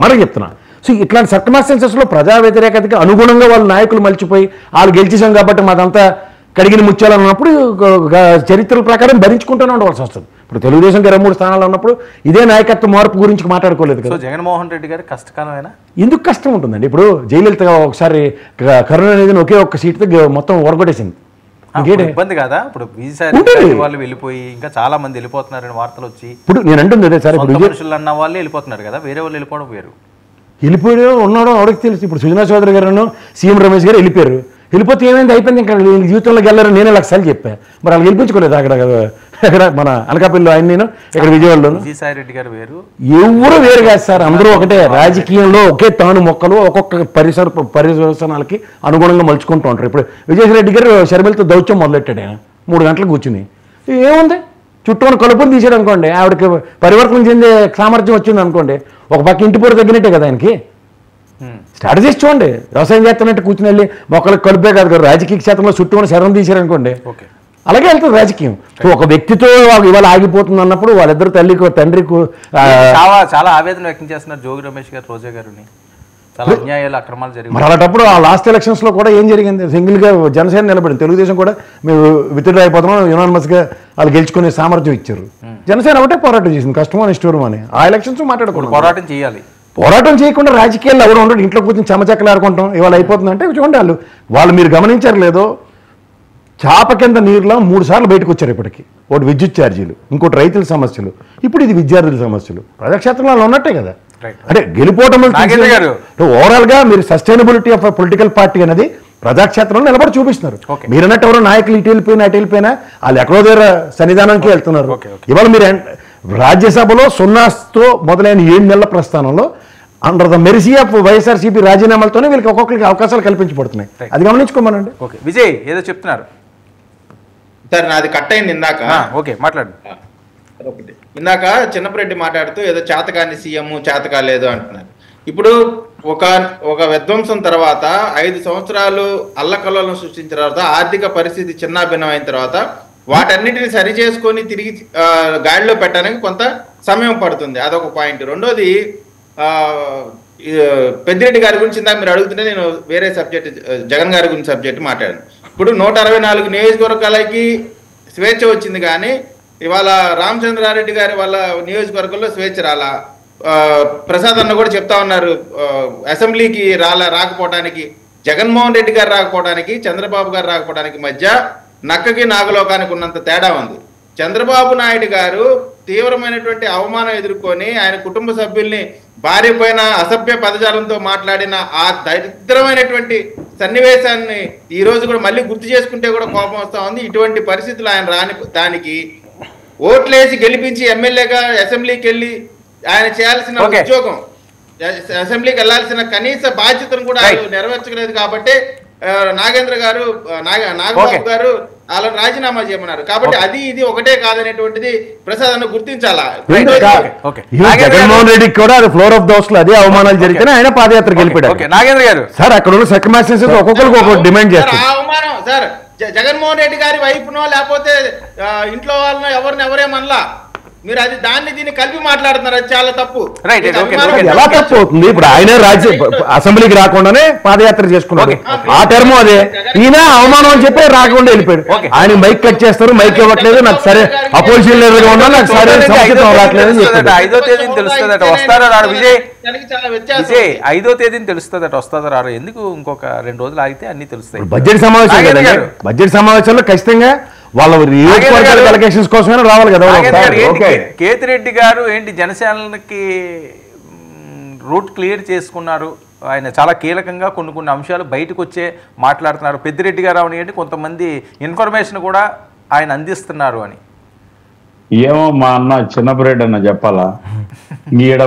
మనం చెప్తున్నా. సో ఇట్లాంటి సర్కమ్స్టాన్సెస్లో ప్రజా వ్యతిరేకతకి అనుగుణంగా వాళ్ళు నాయకులు మలిచిపోయి వాళ్ళు గెలిచేసాం కాబట్టి మాదంతా కడిగిన ముచ్చాలన్నప్పుడు చరిత్రల ప్రకారం భరించుకుంటూనే ఉండవలసి వస్తుంది. ఇప్పుడు తెలుగుదేశం 23 స్థానాలు ఉన్నప్పుడు ఇదే నాయకత్వ మార్పు గురించి మాట్లాడుకోలేదు కదా. జగన్మోహన్ రెడ్డి గారి కష్టకాలమైనా ఎందుకు కష్టం ఉంటుందండి. ఇప్పుడు జయలలిత ఒకసారి కరుణ అనేది ఒకే ఒక్క సీట్తో మొత్తం ఓరగొట్టేసింది. ఇబ్బంది కదా. ఇప్పుడు వాళ్ళు వెళ్ళిపోయి ఇంకా చాలా మంది వెళ్ళిపోతున్నారని వార్తలు వచ్చి ఇప్పుడు నేను అంటుంది అదే సార్, ఇప్పుడు మనుషులు అన్న వాళ్ళే వెళ్ళిపోతున్నారు కదా, వేరే వాళ్ళు వెళ్ళిపోవడం వేరు. వెళ్ళిపోయో ఉన్నాడో ఎవరికి తెలుసు. ఇప్పుడు సుజనా చౌదరి గారు సీఎం రమేష్ గారు వెళ్ళిపోయారు, వెళ్ళిపోతే ఏమైంది అయిపోయింది, ఇంకా జీవితంలోకి వెళ్ళారు. నేనే లక్షలు చెప్పాను, మరి వాళ్ళు గెలిపించుకోలేదు. అక్కడ మన అనకాపల్లిలో ఆయన నేను ఇక్కడ విజయవాడలో విజయసాయి రెడ్డి గారు వేరు, ఎవరు వేరు కాదు సార్, అందరూ ఒకటే. రాజకీయంలో ఒకే తాను మొక్కలు ఒక్కొక్క పరిసరాలకి అనుగుణంగా మలుచుకుంటూ ఉంటారు. ఇప్పుడు విజయసాయి రెడ్డి గారు షర్మిలతో దౌత్యం మొదలెట్టాడు. ఆయన 3 గంటలకు కూర్చుని ఏముంది చుట్టూ కలుపుని తీసాడు అనుకోండి, ఆవిడకి పరివర్తన చెందే సామర్థ్యం వచ్చింది అనుకోండి, ఒక పక్క ఇంటి పూర తగ్గినట్టే కదా ఆయనకి. స్ట్రాటజీస్ చూడండి, వ్యవసాయం చేస్తున్నట్టు కూర్చుని వెళ్ళి మొక్కలకు కలుపే కాదు కదా, రాజకీయ క్షేత్రంలో చుట్టూ శరం తీశారనుకోండి అలాగే వెళ్తుంది రాజకీయం. సో ఒక వ్యక్తితో ఇవాళ ఆగిపోతుంది అన్నప్పుడు వాళ్ళిద్దరు తండ్రికి చాలా ఆవేదన వ్యక్తం చేస్తున్నారు జోగి రమేష్ గారు, రోజా గారిని. చాలా అన్యాయాలు అక్రమాలు జరిగాయి. మరి అలాంటప్పుడు ఆ లాస్ట్ ఎలక్షన్స్లో కూడా ఏం జరిగింది, సింగిల్గా జనసేన నిలబడింది, తెలుగుదేశం కూడా మేము విత్డ్రా అయిపోతున్నాం, యునానిమస్గా వాళ్ళు గెలుచుకునే సామర్థ్యం ఇచ్చారు. జనసేన ఒకటే పోరాటం చేసింది, కష్టమో నిష్ఠూరం అని. ఆ ఎలక్షన్స్ మాట్లాడకూడదు, పోరాటం చేయాలి. పోరాటం చేయకుండా రాజకీయాల్లో ఎవరు ఉండడు, ఇంట్లో కూర్చొని చెమచెక్కలు ఆడుకుంటాం ఇవాళ అయిపోతుందంటే చూడండి. వాళ్ళు మీరు గమనించారు లేదో, చాప కింద నీరులో 3 సార్లు బయటకు వచ్చారు ఇప్పటికి. ఒకటి విద్యుత్ ఛార్జీలు, ఇంకోటి రైతుల సమస్యలు, ఇప్పుడు ఇది విద్యార్థుల సమస్యలు. ప్రజాక్షేత్రంలో ఉన్నట్టే కదా. అంటే గెలిపోవటం ఓవరాల్గా మీరు సస్టైనబిలిటీ ఆఫ్ పొలిటికల్ పార్టీ అనేది ప్రజాక్షేత్రంలో నిలబడి చూపిస్తున్నారు. మీరు అన్నట్టు ఎవరో నాయకులు ఇటు వెళ్ళిపోయినా వాళ్ళు ఎక్కడో దగ్గర సన్నిధానానికి వెళ్తున్నారు. ఇవాళ మీరు రాజ్యసభలో 0తో మొదలైన 7 నెలల ప్రస్థానంలో under the mercy of YSRCP రాజీనామాలతోనే వీళ్ళకి ఒక్కొక్కరికి అవకాశాలు కల్పించబడుతున్నాయి. అది గమనించుకోమనండి. ఓకే విజయ్ ఏదో చెప్తున్నారు సార్, నాది కట్ అయింది ఇందాక. ఓకే మాట్లాడు. ఇందాక చిన్నపరెడ్డి మాట్లాడుతూ ఏదో చేతకాని సీఎం చేతకాలేదు అంటున్నారు. ఇప్పుడు ఒక విధ్వంసం తర్వాత 5 సంవత్సరాలు అల్లకల్లోలను సృష్టించిన తర్వాత ఆర్థిక పరిస్థితి చిన్నాభిన్నం అయిన తర్వాత వాటన్నిటిని సరి చేసుకొని తిరిగి గాడిలో పెట్టడానికి కొంత సమయం పడుతుంది. అదొక పాయింట్. రెండోది పెద్దిరెడ్డి గారి గురించి ఇందాక మీరు అడుగుతుంటే నేను వేరే సబ్జెక్ట్ జగన్ గారి గురించి సబ్జెక్ట్ మాట్లాడాను. ఇప్పుడు 164 నియోజకవర్గాలకి స్వేచ్ఛ వచ్చింది, కానీ ఇవాళ రామచంద్రారెడ్డి గారి వాళ్ళ నియోజకవర్గంలో స్వేచ్ఛ రాలా. ప్రసాద్ అన్న కూడా చెప్తా ఉన్నారు, అసెంబ్లీకి రాకపోవడానికి, జగన్మోహన్ రెడ్డి గారు రాకపోవడానికి, చంద్రబాబు గారు రాకపోవడానికి మధ్య నక్కకి నాగలోకానికి ఉన్నంత తేడా ఉంది. చంద్రబాబు నాయుడు గారు తీవ్రమైనటువంటి అవమానం ఎదుర్కొని ఆయన కుటుంబ సభ్యుల్ని భార్య పైన అసభ్య పదజాలంతో మాట్లాడిన ఆ దరిద్రమైనటువంటి సన్నివేశాన్ని ఈ రోజు కూడా మళ్ళీ గుర్తు చేసుకుంటే కూడా కోపం వస్తా ఉంది. ఇటువంటి పరిస్థితులు ఆయన రాని దానికి ఓట్లేసి గెలిపించి ఎమ్మెల్యేగా అసెంబ్లీకి వెళ్ళి ఆయన చేయాల్సిన ఉద్యోగం, అసెంబ్లీకి వెళ్లాల్సిన కనీస బాధ్యతను కూడా ఆయన నెరవేర్చలేదు. కాబట్టి నాగబాబు గారు వాళ్ళని రాజీనామా చేయమన్నారు. కాబట్టి అది ఇది ఒకటే కాదనేటువంటిది ప్రసాద్ అన్న గుర్తించాలా. ఓకే. జగన్మోహన్ రెడ్డికి కూడా అది ఫ్లోర్ ఆఫ్ దోస్ లో అదే అవమానాలు జరిగితే ఆయన పాదయాత్రకు వెళ్ళిపోయాడు. నాగేంద్ర గారు సార్ అక్కడ ఉన్న సర్కమ్స్టాన్సెస్ ఒక్కొక్కరికి ఒక్కొక్క డిమాండ్ చేస్తారు. అవమానం సార్, జగన్మోహన్ రెడ్డి గారి వైపునో లేకపోతే ఇంట్లో వాళ్ళనో ఎవరేమనలా, మీరు అది దాన్ని దీన్ని కలిపి మాట్లాడుతున్నారు, అది చాలా తప్పు. ఎలా తప్పు అవుతుంది? ఇప్పుడు ఆయన అసెంబ్లీకి రాకుండానే పాదయాత్ర చేసుకున్నాడు, ఆ టర్మ్ అదే. ఈయన అవమానం అని చెప్పి రాకుండా వెళ్ళిపోయాడు. ఆయన మైక్ కట్ చేస్తారు, మైక్ ఇవ్వట్లేదు, నాకు సరే అపోజిషన్ లీడర్ గా ఉన్నా నాకు సరే సంస్కృతం రావట్లేదు అని చెప్పాడు. 5వ తేదీని తెలుస్తుందట, వస్తారో రాడు విజయ్. 5వ తేదీని తెలుస్తుందట, వస్తుందో రాడు. ఎందుకు ఇంకొక 2 రోజులు ఆగితే అన్ని తెలుస్తాయి. బడ్జెట్ సమావేశం కదండి, బడ్జెట్ సమావేశంలో ఖచ్చితంగా వాళ్ళ ఎలక్షన్స్ కోసమైనా రావాలి కదా. కేతిరెడ్డి గారు ఏంటి జనసేనకి రూట్ క్లియర్ చేసుకున్నారు, ఆయన చాలా కీలకంగా కొన్ని అంశాలు బయటకు వచ్చే మాట్లాడుతున్నారు. పెద్దిరెడ్డి గారు ఏంటి కొంతమంది ఇన్ఫర్మేషన్ కూడా ఆయన అందిస్తున్నారు అని. ఏమో మా అన్న చిన్నపరెడ్డి అన్న చెప్పాలా, ఈడ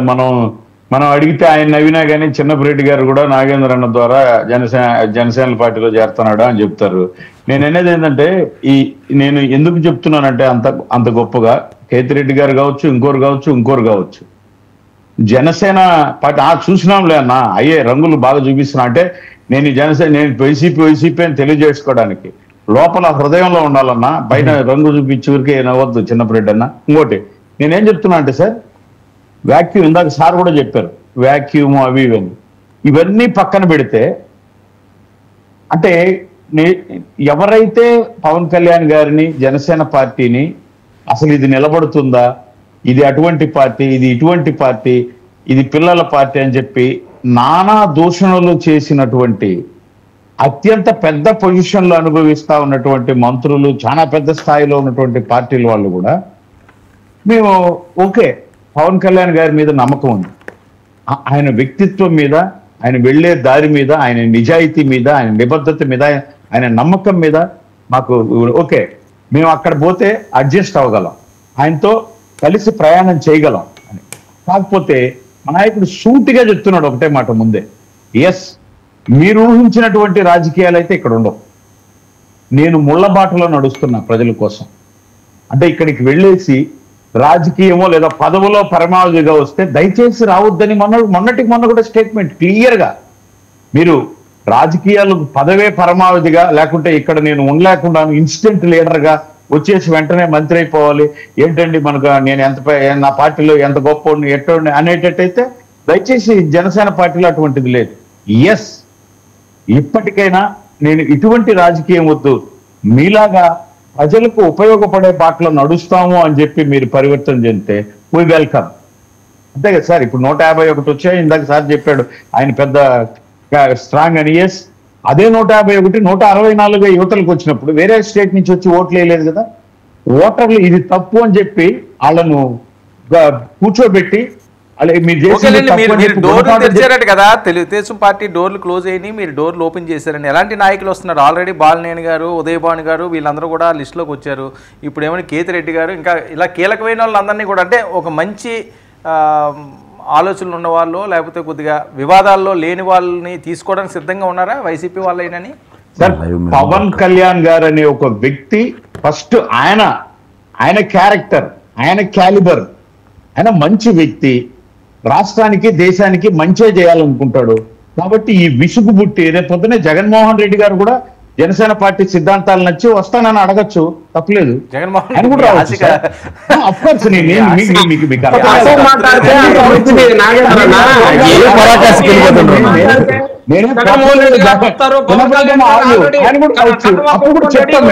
మనం అడిగితే ఆయన నవ్వినా కానీ చిన్నపరెడ్డి గారు కూడా నాగేంద్ర అన్న ద్వారా జనసేన పార్టీలో చేరుతున్నాడు అని చెప్తారు. నేను అనేది ఏంటంటే నేను ఎందుకు చెప్తున్నానంటే అంత గొప్పగా కేతిరెడ్డి గారు కావచ్చు, ఇంకోరు కావచ్చు జనసేన పార్టీ చూసినాంలే అన్న, అయ్యే రంగులు బాగా చూపిస్తున్నా అంటే నేను వైసీపీ అని తెలియజేసుకోవడానికి లోపల హృదయంలో ఉండాలన్నా, బయట రంగు చూపించి ఊరికే నవ్వద్దు చిన్నపరెడ్డి అన్న. ఇంకోటి నేనేం చెప్తున్నా అంటే సార్, వ్యాక్యూమ్ ఇందాక సార్ కూడా చెప్పారు, వ్యాక్యూమ్ అవి ఇవన్నీ పక్కన పెడితే అంటే ఎవరైతే పవన్ కళ్యాణ్ గారిని జనసేన పార్టీని అసలు ఇది నిలబడుతుందా, ఇది అటువంటి పార్టీ, ఇది ఇటువంటి పార్టీ, ఇది పిల్లల పార్టీ అని చెప్పి నానా దూషణలు చేసినటువంటి అత్యంత పెద్ద పొజిషన్లు అనుభవిస్తా ఉన్నటువంటి మంత్రులు, చాలా పెద్ద స్థాయిలో ఉన్నటువంటి పార్టీల వాళ్ళు కూడా మేము ఓకే పవన్ కళ్యాణ్ గారి మీద నమ్మకం ఉంది, ఆయన వ్యక్తిత్వం మీద, ఆయన వెళ్లే దారి మీద, ఆయన నిజాయితీ మీద, ఆయన నిబద్ధత మీద, ఆయన నమ్మకం మీద మాకు ఓకే, మేము అక్కడ పోతే అడ్జస్ట్ అవ్వగలం, ఆయనతో కలిసి ప్రయాణం చేయగలం అని. కాకపోతే మా నాయకుడు సూటిగా చెప్తున్నాడు ఒకటే మాట ముందే, ఎస్ మీరు ఊహించినటువంటి రాజకీయాలు అయితే ఇక్కడ ఉండవు, నేను ముళ్ళబాటలో నడుస్తున్నా ప్రజల కోసం. అంటే ఇక్కడికి వెళ్ళేసి రాజకీయమో లేదా పదవులో పరమావధిగా వస్తే దయచేసి రావద్దని మొన్నటికి కూడా స్టేట్మెంట్ క్లియర్గా, మీరు రాజకీయాలు పదవే పరమావధిగా లేకుంటే ఇక్కడ నేను ఉండలేకుండా ఇన్స్టెంట్ లీడర్గా వచ్చేసి వెంటనే మంత్రి అయిపోవాలి ఏంటండి మనకు, నేను నా పార్టీలో ఎంత గొప్ప ఎట్టోడిని అనేటట్టయితే దయచేసి జనసేన పార్టీలో అటువంటిది లేదు. ఎస్ ఇప్పటికైనా నేను ఇటువంటి రాజకీయం వద్దు, మీలాగా ప్రజలకు ఉపయోగపడే బాటలో నడుస్తాము అని చెప్పి మీరు పరివర్తన చెందితే వీ వెల్కమ్. అంతే కదా సార్, ఇప్పుడు 151 వచ్చాయి, ఇందాక సార్ చెప్పాడు ఆయన పెద్ద స్ట్రాంగ్ అని. ఎస్ అదే 151 164 యువతలకు వచ్చినప్పుడు వేరే స్టేట్ నుంచి వచ్చి ఓట్లు వేయలేదు కదా. ఓటర్లు ఇది తప్పు అని చెప్పి వాళ్ళను కూర్చోబెట్టి మీరు డోర్లు తెరిచారట కదా, తెలుగుదేశం పార్టీ డోర్లు క్లోజ్ అయ్యి మీరు డోర్లు ఓపెన్ చేశారని. ఎలాంటి నాయకులు వస్తున్నారు? ఆల్రెడీ బాలినేని గారు, ఉదయభాను గారు వీళ్ళందరూ కూడా లిస్టులోకి వచ్చారు. ఇప్పుడు ఏమైనా కేతిరెడ్డి గారు, ఇంకా ఇలా కీలకమైన వాళ్ళందరినీ కూడా, అంటే ఒక మంచి ఆలోచనలు ఉన్న వాళ్ళు లేకపోతే కొద్దిగా వివాదాల్లో లేని వాళ్ళని తీసుకోవడానికి సిద్ధంగా ఉన్నారా వైసీపీ వాళ్ళైనని? సార్ పవన్ కళ్యాణ్ గారు అనే ఒక వ్యక్తి ఫస్ట్ ఆయన క్యారెక్టర్, ఆయన క్యాలిబర్, ఆయన మంచి వ్యక్తి, రాష్ట్రానికి దేశానికి మంచే చేయాలనుకుంటాడు. కాబట్టి ఈ విసుగు పుట్టి రేపు పొద్దునే జగన్మోహన్ రెడ్డి గారు కూడా జనసేన పార్టీ సిద్ధాంతాలు నచ్చి వస్తానని అడగచ్చు, తప్పలేదు. ఆయన కూడా రావచ్చు. అప్పుడు కూడా చెప్తాం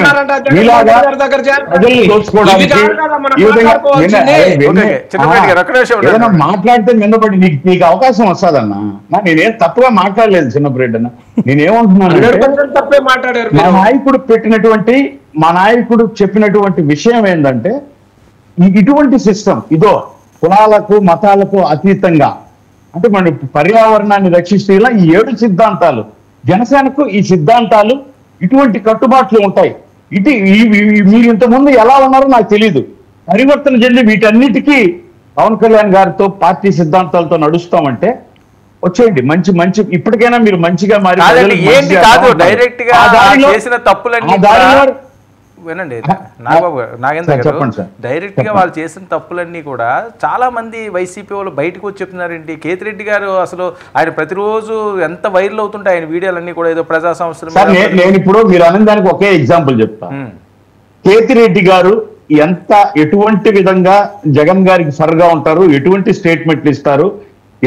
ఏదైనా మాట్లాడితే నిన్నపడి నీకు అవకాశం వస్తుందన్నా. నేనేం తప్పుగా మాట్లాడలేదు చిన్నపరెడ్డి అన్న, నేనేమంటున్నాను మా నాయకుడు చెప్పినటువంటి విషయం ఏంటంటే ఇటువంటి సిస్టమ్ ఇదో కులాలకు మతాలకు అతీతంగా, అంటే మన పర్యావరణాన్ని రక్షిస్తే ఇలా ఈ 7 సిద్ధాంతాలు జనసేనకు, ఈ సిద్ధాంతాలు ఇటువంటి కట్టుబాట్లు ఉంటాయి. మీరు ఇంతకుముందు ఎలా ఉన్నారో నాకు తెలియదు, పరివర్తన చెంది వీటన్నిటికీ పవన్ కళ్యాణ్ గారితో పార్టీ సిద్ధాంతాలతో నడుస్తామంటే వచ్చేయండి. మంచి ఇప్పటికైనా మీరు మంచిగా మారి వినండి నాగబాబు గారు, నాగేంద్ర సార్, గారు, చెప్పండి సార్. డైరెక్ట్ గా వాళ్ళు చేసిన తప్పులన్నీ కూడా చాలా మంది వైసీపీ వాళ్ళు బయటకు వచ్చి చెప్తున్నారండి. కేతిరెడ్డి గారు అసలు ఆయన ప్రతిరోజు ఎంత వైరల్ అవుతుంటే ఆయన వీడియోలన్నీ కూడా ఏదో ప్రజా సంస్థల సార్ నేను ఇప్పుడు మీరు అనే దానికి ఒకే ఎగ్జాంపుల్ చెప్తా. కేతిరెడ్డి గారు ఎటువంటి విధంగా జగన్ గారికి ఫర్గా ఉంటారు, ఎటువంటి స్టేట్మెంట్లు ఇస్తారు,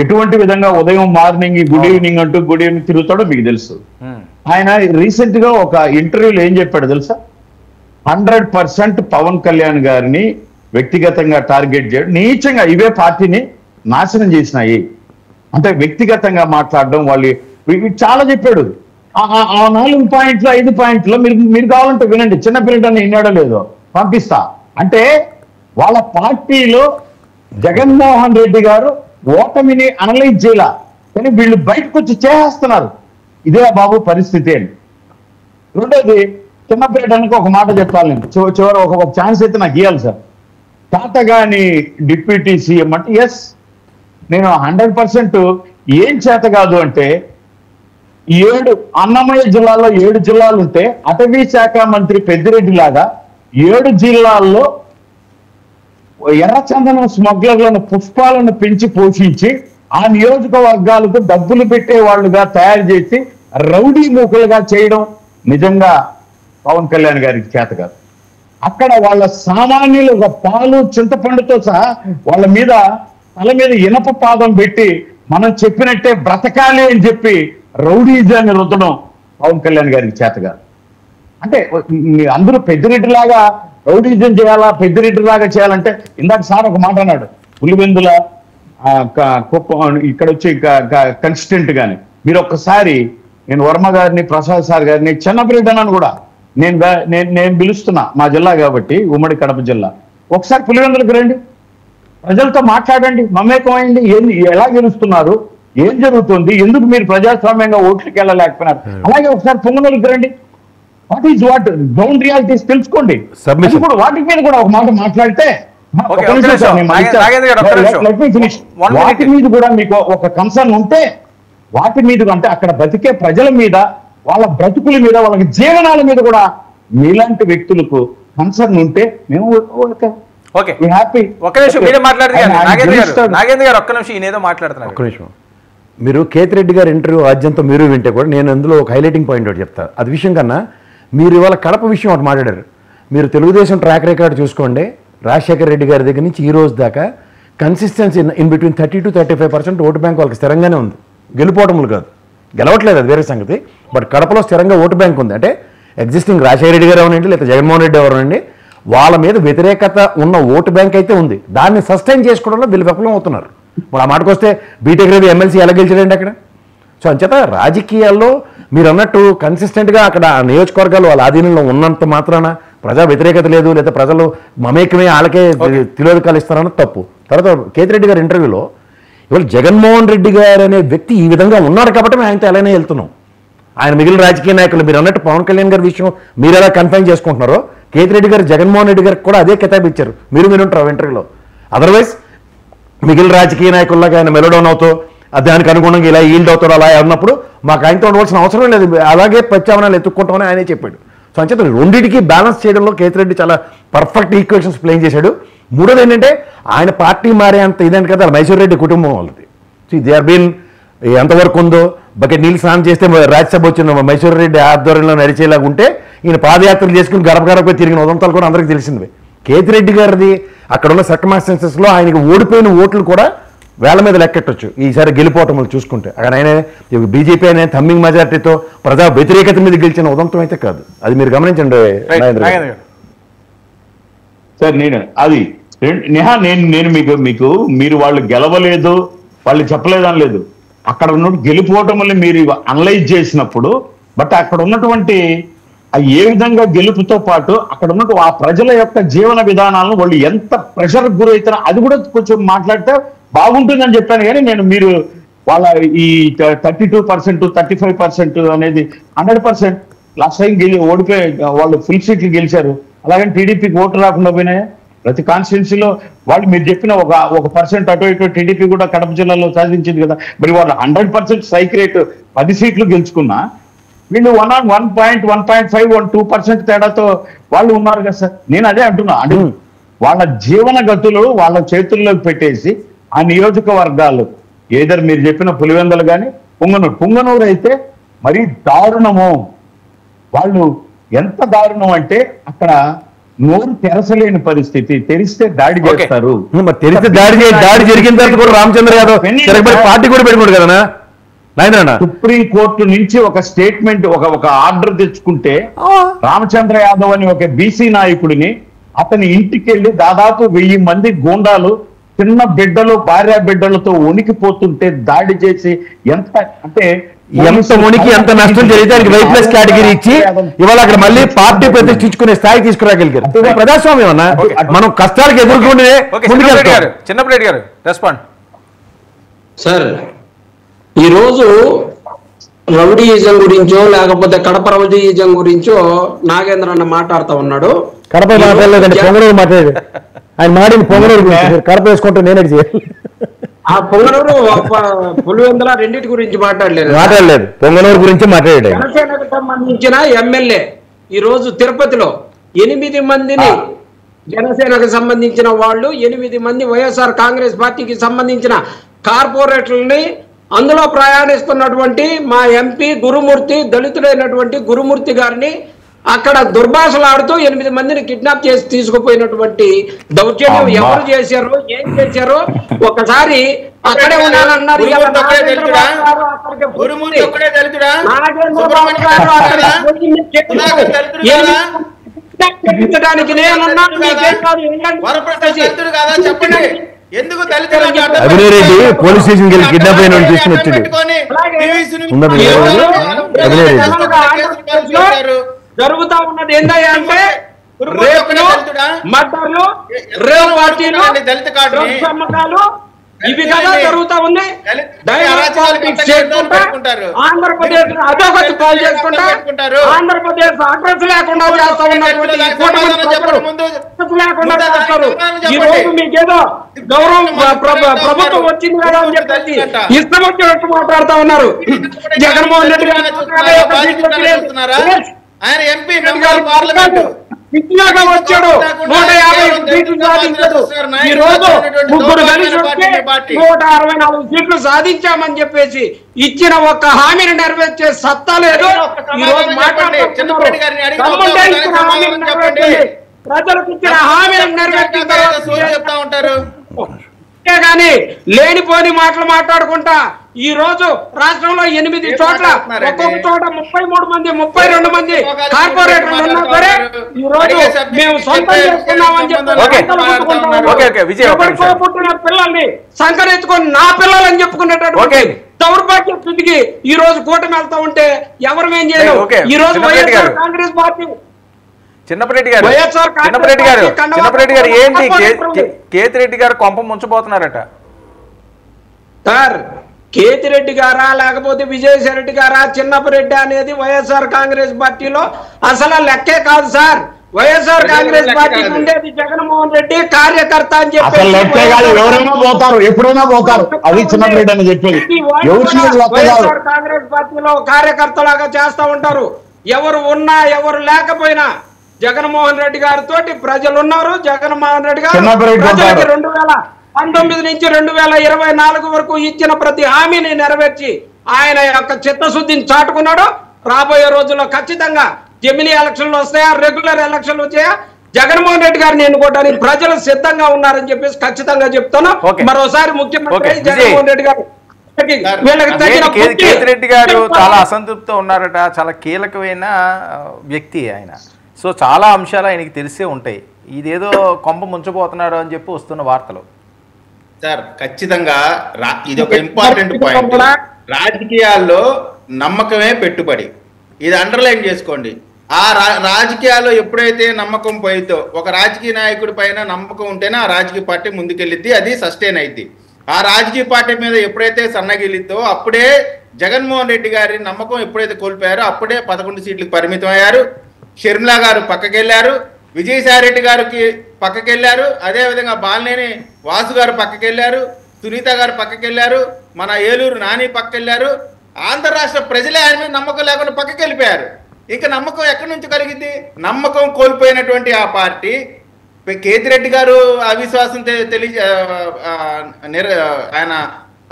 ఎటువంటి విధంగా ఉదయం మార్నింగ్ గుడ్ ఈవినింగ్ అంటూ గుడ్ ఈవినింగ్ తిరుగుతాడో మీకు తెలుసు. ఆయన రీసెంట్ గా ఒక ఇంటర్వ్యూలో ఏం చెప్పాడు తెలుసా? 100% పవన్ కళ్యాణ్ గారిని వ్యక్తిగతంగా టార్గెట్ చేయడం, నీచంగా ఇవే పార్టీని నాశనం చేసినాయి అంటే వ్యక్తిగతంగా మాట్లాడడం, వాళ్ళు చాలా చెప్పాడు. ఆ 4 పాయింట్లు 5 పాయింట్లో మీరు కావాలంటే వినండి, చిన్న పిల్లటని విన్నాడో లేదో పంపిస్తా. అంటే వాళ్ళ పార్టీలో జగన్మోహన్ రెడ్డి గారు ఓటమిని అనలైజ్ చేయాల, కానీ వీళ్ళు బయటకు వచ్చి చేస్తున్నారు. ఇదే బాబు పరిస్థితి అని. రెండోది, చిన్నపిల్లడానికి ఒక మాట చెప్పాలి నేను, చివరి ఒక ఛాన్స్ అయితే నాకు ఇవ్వాలి సార్. తాతగాని డిప్యూటీ సీఎం అంటే ఎస్, నేను 100% ఏం చేత కాదు అంటే 7 అన్నమయ్య జిల్లాలో 7 జిల్లాలు ఉంటే అటవీ శాఖ మంత్రి పెద్దిరెడ్డి లాగా 7 జిల్లాల్లో ఎర్రచందనం స్మగ్లర్లను పుష్పాలను పెంచి పోషించి ఆ నియోజకవర్గాలకు డబ్బులు పెట్టే వాళ్ళుగా తయారు చేసి రౌడీ మూకలుగా చేయడం నిజంగా పవన్ కళ్యాణ్ గారికి చేత కాదు. అక్కడ వాళ్ళ సామాన్యులు పాలు చింతపండుతో సహా వాళ్ళ మీద తల మీద ఇనప పాదం పెట్టి మనం చెప్పినట్టే బ్రతకాలి అని చెప్పి రౌడీజాన్ని రుద్దడం పవన్ కళ్యాణ్ గారికి చేత కాదు. అంటే అందరూ పెద్దిరెడ్డిలాగా రౌడీజం చేయాలా, పెద్దిరెడ్డిలాగా చేయాలంటే ఇందాక సార్ ఒక మాట అన్నాడు, పులివెందుల ఇక్కడ వచ్చి కన్సిస్టెంట్ గాని మీరు ఒక్కసారి, నేను వర్మ గారిని, ప్రసాద్ సార్ గారిని, చిన్నపిరెడ్డి అన్నాను కూడా నేను పిలుస్తున్నా, మా జిల్లా కాబట్టి ఉమ్మడి కడప జిల్లా, ఒకసారి పులివెందులకు రండి, ప్రజలతో మాట్లాడండి, మమేకమైంది, ఎలా గెలుస్తున్నారు, ఏం జరుగుతుంది, ఎందుకు మీరు ప్రజాస్వామ్యంగా ఓట్లకి వెళ్ళలేకపోయినారు. అలాగే ఒకసారి పొంగనూరుకి రండి, what is what ground realities తెలుసుకోండి. కూడా వాటి మీద కూడా ఒక మాట మాట్లాడితే వాటి మీద కూడా మీకు ఒక కన్సర్న్ ఉంటే, వాటి మీద అంటే అక్కడ బతికే ప్రజల మీద, వాళ్ళ బ్రతుకుల మీద, వాళ్ళకి జీవనాల మీద కూడా మీలాంటి వ్యక్తులకు కన్సర్న్ ఉంటే మేము హ్యాపీ. ఒక్క నిమిషం మీరే మాట్లాడుతున్నారు నాగేంద్ర గారు, ఒక్క నిమిషం ఈయనేదో మాట్లాడుతున్నారు. ఒక్క నిమిషం. మీరు కేతిరెడ్డి గారి ఇంటర్వ్యూ ఆద్యంతో మీరు వింటే కూడా నేను అందులో ఒక హైలైటింగ్ పాయింట్ ఒకటి చెప్తాను. అది విషయం కన్నా మీరు ఇవాళ కడప విషయం ఒకటి మాట్లాడారు. మీరు తెలుగుదేశం ట్రాక్ రికార్డ్ చూసుకోండి, రాజశేఖర రెడ్డి గారి దగ్గర నుంచి ఈ రోజు దాకా consistency in between 30 to 35% vote bank వాళ్ళకి స్థిరంగానే ఉంది. గెలుపోవటములు కాదు, గెలవట్లేదు, అది వేరే సంగతి. బట్ కడపలో స్థిరంగా ఓటు బ్యాంక్ ఉంది. అంటే ఎగ్జిస్టింగ్ రాజశేఖర రెడ్డి గారు అవనండి, లేదా జగన్మోహన్ రెడ్డి ఎవరండి, వాళ్ళ మీద వ్యతిరేకత ఉన్న ఓటు బ్యాంక్ అయితే ఉంది. దాన్ని సస్టైన్ చేసుకోవడంలో వీళ్ళు విఫలం అవుతున్నారు. ఇప్పుడు ఆ మాటకు వస్తే బీటెక్ రవి ఎమ్మెల్సీ ఎలా గెలిచాడండి అక్కడ? సో అంచేత రాజకీయాల్లో మీరు అన్నట్టు కన్సిస్టెంట్గా అక్కడ నియోజకవర్గాలు వాళ్ళ ఆధీనంలో ఉన్నంత మాత్రాన ప్రజా వ్యతిరేకత లేదు, లేదా ప్రజలు మమేకమే వాళ్ళకే తిలోదకాలు ఇస్తారన్నది తప్పు. తర్వాత కేతిరెడ్డి గారి ఇంటర్వ్యూలో ఇవాళ జగన్మోహన్ రెడ్డి గారు అనే వ్యక్తి ఈ విధంగా ఉన్నాడు కాబట్టి మేము ఆయనతో ఎలానే వెళ్తున్నాం. ఆయన మిగిలిన రాజకీయ నాయకులు మీరు అన్నట్టు పవన్ కళ్యాణ్ గారి విషయం మీరు ఎలా కన్ఫైన్ చేసుకుంటున్నారో, కేతిరెడ్డి గారు జగన్మోహన్ రెడ్డి గారికి కూడా అదే కితాబు ఇచ్చారు. మీరు వినుంటారు ఇంటర్వ్యూలో. అదర్వైజ్ మిగిలిన రాజకీయ నాయకుల్లాగా ఆయన మెలోడౌన్ అవుతూ దానికి అనుగుణంగా ఇలా ఈల్డ్ అవుతాడు అలా అన్నప్పుడు మాకు ఆయనతో ఉండవలసిన అవసరం లేదు, అలాగే ప్రత్యామ్నాయాలు ఎత్తుక్కుంటామని ఆయనే చెప్పాడు. సో అంచేత రెండింటికి బ్యాలెన్స్ చేయడంలో కేతిరెడ్డి చాలా పర్ఫెక్ట్ ఈక్వేషన్స్ ప్లే చేశాడు. మూడోది ఏంటంటే ఆయన పార్టీ మారే అంత ఇదేంటి కదా మైసూర్ రెడ్డి కుటుంబం వాళ్ళది. సో దే ఆర్ బీన్ ఎంతవరకు ఉందో, బకెట్ నీళ్ళు స్నానం చేస్తే రాజ్యసభ వచ్చిన మైసూర్ రెడ్డి ఆధ్వర్యంలో నడిచేలాగా ఉంటే ఈయన పాదయాత్రలు చేసుకుని గడప గడప తిరిగిన ఉదంతాలు కూడా అందరికీ తెలిసింది. కేతిరెడ్డి గారిది అక్కడ ఉన్న సర్కమాస్టెన్సెస్లో ఆయనకి ఓడిపోయిన ఓట్లు కూడా వేల మీద లెక్కెట్టొచ్చు ఈసారి గెలిపోవటం చూసుకుంటే. అక్కడ ఆయన బీజేపీ అనే థమ్మింగ్ మెజార్టీతో ప్రజా వ్యతిరేకత మీద గెలిచిన ఉదంతం అయితే కాదు. అది మీరు గమనించండి సార్. నేను మీకు మీరు వాళ్ళు గెలవలేదు, వాళ్ళు చెప్పలేదని లేదు. అక్కడ ఉన్న గెలిపోవటంలో మీరు అనలైజ్ చేసినప్పుడు, బట్ అక్కడ ఉన్నటువంటి ఏ విధంగా గెలుపుతో పాటు అక్కడ ఉన్నట్టు ఆ ప్రజల యొక్క జీవన విధానాలను వాళ్ళు ఎంత ప్రెషర్ గురవుతారో అది కూడా కొంచెం మాట్లాడితే బాగుంటుందని చెప్పాను. కానీ మీరు వాళ్ళ ఈ 32%, 35% అనేది 100% లాస్ట్ టైం ఓడిపోయి వాళ్ళు ఫుల్ సీట్లు గెలిచారు. అలాగని టీడీపీకి ఓటు రాకుండా పోయినాయి. ప్రతి కాన్స్టిట్యున్సీలో వాళ్ళు మీరు చెప్పిన ఒక పర్సెంట్ అటు ఇటు టీడీపీ కూడా కడప జిల్లాలో సాధించింది కదా. మరి వాళ్ళు 100% స్ట్రైక్ రేట్ 10 సీట్లు గెలుచుకున్నా వీళ్ళు 1.5 2% తేడాతో వాళ్ళు ఉన్నారు కదా సార్. నేను అదే అంటున్నా. అంటే వాళ్ళ జీవన గతులు వాళ్ళ చేతుల్లోకి పెట్టేసి ఆ నియోజకవర్గాలు ఏదర్ మీరు చెప్పిన పులివెందులు కానీ పుంగనూరు అయితే మరీ దారుణము. వాళ్ళు ఎంత దారుణం అంటే అక్కడ నోరు తెరసలేని పరిస్థితి, తెరిస్తే దాడి చేస్తారు. మరి తెలిస్తే దాడి జరిగిన తర్వాత కూడా రామచంద్ర యాదవ్ పార్టీ కూడా పెట్టుకోడు కదా నాయన. సుప్రీం కోర్టు నుంచి ఒక స్టేట్మెంట్ ఒక ఆర్డర్ తెచ్చుకుంటే రామచంద్ర యాదవ్ అని ఒక బీసీ నాయకుడిని అతని ఇంటికి వెళ్ళి దాదాపు 1000 మంది గూండాలు చిన్న బిడ్డలు భార్య బిడ్డలతో వణికిపోతుంటే దాడి చేసి ఎంత అంటే ఎంత మునికి ఎంత నష్టం జరిగితే ఆయనకి వై ప్లస్ కేటగిరీ ఇచ్చి ఇవాళ అక్కడ మళ్ళీ పార్టీ ప్రతిష్ఠించుకునే స్థాయి తీసుకురాగలిగారు. ప్రజాస్వామ్యం అన్న, మనం కష్టాలకు ఎదుర్కొంటే చిన్నప్పటి గారు రెస్పాండ్. సార్, ఈరోజు రౌడీయిజం గురించో లేకపోతే కడప రౌడీయిజం గురించో నాగేంద్ర అన్న మాట్లాడుతూ ఉన్నాడు. కడప మాట్లాడలేదండి, పొంగనూరు మాట్లాడాడు. ఆయన మాడిన పొంగనూరు గురించి కడప వేసుకుంటే నేనే చేయాలి. ఆ పొంగనూరు పులివెందుల రెండింటి గురించి మాట్లాడలేదు, పొంగనూరు గురించి మాట్లాడాడు. జనసేనకు సంబంధించిన ఎమ్మెల్యే ఈ రోజు తిరుపతిలో 8 మందిని జనసేనకు సంబంధించిన వాళ్ళు 8 మంది వైఎస్ఆర్ కాంగ్రెస్ పార్టీకి సంబంధించిన కార్పొరేటర్లని అందులో ప్రయాణిస్తున్నటువంటి మా ఎంపీ గురుమూర్తి, దళితుడైనటువంటి గురుమూర్తి గారిని అక్కడ దుర్భాషలాడుతూ 8 మందిని కిడ్నాప్ చేసి తీసుకుపోయినటువంటి దౌర్జన్యం ఎవరు చేశారో, ఏం చేశారో ఒకసారి అక్కడే ఉండాలన్నారు. అభినయరెడ్డి పోలీస్ స్టేషన్కి వెళ్ళి కిడ్నాప్ అయిన తీసుకుని వచ్చాడు. జరుగుతా ఉన్నది ఏందయ్యా అంటే మర్డర్లు, రేవ్ పార్టీలు, అమ్మకాలు ఇవి కదా జరుగుతా ఉంది. ఆంధ్రప్రదేశ్ అధోగతి పాలు చేసుకుంటా ఆంధ్రప్రదేశ్ అడ్రస్ లేకుండా చేస్తా ఉన్నటువంటి లేకుండా చేస్తారు. ఈ రోజు మీకేదో గౌరవం ప్రభుత్వం వచ్చింది కదా అని చెప్పేసి ఇష్టం వచ్చినట్టు మాట్లాడుతా ఉన్నారు. జగన్మోహన్ రెడ్డి గారు ఆయన ఎంపీ పార్లమెంట్ వచ్చాడు, 150 సీట్లు సాధించాడు. ఈ రోజు ముగ్గురు కలిసి 164 సీట్లు సాధించామని చెప్పేసి ఇచ్చిన ఒక్క హామీని నెరవేర్చే సత్తా లేదు. ఈ రోజు ప్రజలకు ఇచ్చిన హామీని నెరవేర్చిన చెప్తా ఉంటారు కానీ లేనిపోని మాటలు మాట్లాడుకుంటా ఈ రోజు రాష్ట్రంలో 8 చోట్ల ఒక్కొక్క చోట 33 మంది 32 మంది కార్పొరేటర్లు ఉన్నా సరే ఈ రోజు మేము సొంతం చేసుకున్నామని చెప్పి పుట్టిన పిల్లల్ని సంకరించుకొని నా పిల్లలని చెప్పుకునేటటువంటి దౌర్భాగ్య స్థితికి ఈ రోజు కూటమి వెళ్తా ఉంటే ఎవరు ఏం చేయలేము. ఈ రోజు వైఎస్ఆర్ కాంగ్రెస్ పార్టీ చిన్నపరెడ్డి గారు ఏంటి కేతిరెడ్డి గారు కొంప ముంచబోతున్నారట సార్? కేతిరెడ్డి గారా లేకపోతే విజయసాయి రెడ్డి గారా, చిన్నపరెడ్డి అనేది వైఎస్ఆర్ కాంగ్రెస్ పార్టీలో అసలు లెక్కే కాదు సార్. వైఎస్ఆర్ కాంగ్రెస్ పార్టీకి ఉండేది జగన్మోహన్ రెడ్డి కార్యకర్త అని చెప్పి ఎవరైనా పోతారు, ఎప్పుడైనా పోతారు. అది చిన్నపరెడ్డి అని చెప్పేది. వైఎస్ఆర్ కాంగ్రెస్ పార్టీలో కార్యకర్తలాగా చేస్తా ఉంటారు. ఎవరు ఉన్నా ఎవరు లేకపోయినా జగన్మోహన్ రెడ్డి గారితో ప్రజలు ఉన్నారు. జగన్మోహన్ రెడ్డి గారు 2019 నుంచి 2024 వరకు ఇచ్చిన ప్రతి హామీని నెరవేర్చి ఆయన యొక్క చిత్తశుద్ధిని చాటుకున్నాడు. రాబోయే రోజుల్లో ఖచ్చితంగా జమిలీ ఎలక్షన్లు వస్తాయా, రెగ్యులర్ ఎలక్షన్లు వచ్చాయా, జగన్మోహన్ రెడ్డి గారిని ఎన్నుకోవడానికి ప్రజలు సిద్ధంగా ఉన్నారని చెప్పేసి ఖచ్చితంగా చెప్తాను. మరోసారి ముఖ్యమంత్రి జగన్మోహన్ రెడ్డి గారు కేతిరెడ్డి గారు చాలా అసంతృప్తితో ఉన్నారట. చాలా కీలకమైన వ్యక్తి ఆయన. సో చాలా అంశాలు ఆయనకి తెలిసే ఉంటాయి. ఇదేదో కొంప ముంచబోతున్నారు అని చెప్పి వస్తున్న వార్తలు. సార్ ఖచ్చితంగా ఇది ఒక ఇంపార్టెంట్ పాయింట్. రాజకీయాల్లో నమ్మకమే పెట్టుబడి, ఇది అండర్లైన్ చేసుకోండి. ఆ రాజకీయాల్లో ఎప్పుడైతే నమ్మకం పోయితో ఒక రాజకీయ నాయకుడి పైన నమ్మకం ఉంటేనే ఆ రాజకీయ పార్టీ ముందుకెళ్ళిద్ది, అది సస్టైన్ అయింది. ఆ రాజకీయ పార్టీ మీద ఎప్పుడైతే సన్నగిలిద్దో అప్పుడే జగన్మోహన్ రెడ్డి గారి నమ్మకం ఎప్పుడైతే కోల్పోయారో అప్పుడే 11 సీట్లకు పరిమితం అయ్యారు. షర్మిలా గారు పక్కకెళ్ళారు, విజయసాయి రెడ్డి గారికి పక్కకెళ్ళారు, అదేవిధంగా బాలినేని వాసు గారు పక్కకెళ్ళారు, సునీత గారు పక్కకెళ్ళారు, మన ఏలూరు నాని పక్కకెళ్ళారు. ఆంధ్ర రాష్ట్ర ప్రజలే ఆయన మీద నమ్మకం లేకుండా పక్కకి వెళ్ళిపోయారు. ఇంకా నమ్మకం ఎక్కడి నుంచి కలిగింది? నమ్మకం కోల్పోయినటువంటి ఆ పార్టీ కేతిరెడ్డి గారు అవిశ్వాసం ఆయన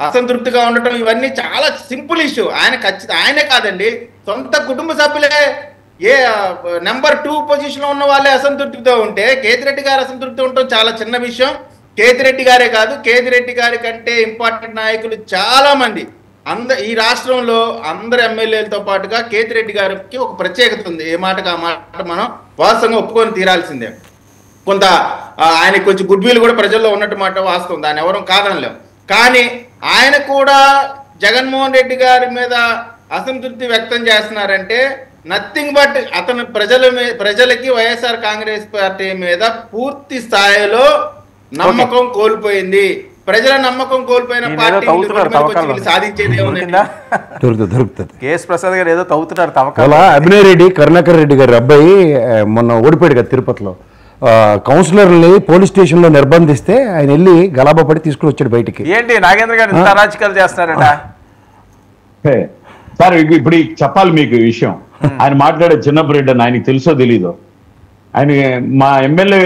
అసంతృప్తిగా ఉండటం ఇవన్నీ చాలా సింపుల్ ఇష్యూ. ఆయనే కాదండి, సొంత కుటుంబ సభ్యులే నెంబర్ 2 పొజిషన్ లో ఉన్న వాళ్ళే అసంతృప్తితో ఉంటే కేతిరెడ్డి గారు అసంతృప్తి ఉండటం చాలా చిన్న విషయం. కేతిరెడ్డి గారే కాదు, కేతిరెడ్డి గారి కంటే ఇంపార్టెంట్ నాయకులు చాలా మంది ఈ రాష్ట్రంలో అందరు ఎమ్మెల్యేలతో పాటుగా కేతిరెడ్డి గారికి ఒక ప్రత్యేకత ఉంది. ఏ మాటకు ఆ మాట మనం వాస్తవంగా ఒప్పుకొని తీరాల్సిందే. కొంత ఆయనకు కొంచెం గుడ్ విల్ కూడా ప్రజల్లో ఉన్నట్టు మాట వాస్తవం, దాన్ని ఎవరూ కాదనలేం. కానీ ఆయన కూడా జగన్మోహన్ రెడ్డి గారి మీద అసంతృప్తి వ్యక్తం చేస్తున్నారంటే నథింగ్ బట్ అతను ప్రజలకి వైఎస్ఆర్ కాంగ్రెస్ పార్టీ మీద పూర్తి స్థాయిలో నమ్మకం కోల్పోయింది. ప్రజల నమ్మకం కోల్పోయిన పార్టీ సాధించేది దొరుకుతుంది. కేఎస్ ప్రసాద్ గారు ఏదో తవ్వుతున్నారు అలా అభినయ్ రెడ్డి కరుణాకర్ రెడ్డి గారి అబ్బాయి మొన్న ఓడిపోయాడు కదా తిరుపతిలో, కౌన్సిలర్ని పోలీస్ స్టేషన్ లో నిర్బంధిస్తే ఆయన వెళ్ళి గలాబా పడి తీసుకుని వచ్చాడు బయటికి. ఏంటి నాగేంద్ర గారు ఇంత అరాచకాలు చేస్తున్నారట? సార్ ఇప్పుడు చెప్పాలి మీకు ఈ విషయం. ఆయన మాట్లాడే చిన్నప్పరెడ్డి అని ఆయనకి తెలుసో తెలీదో. ఆయన మా ఎమ్మెల్యే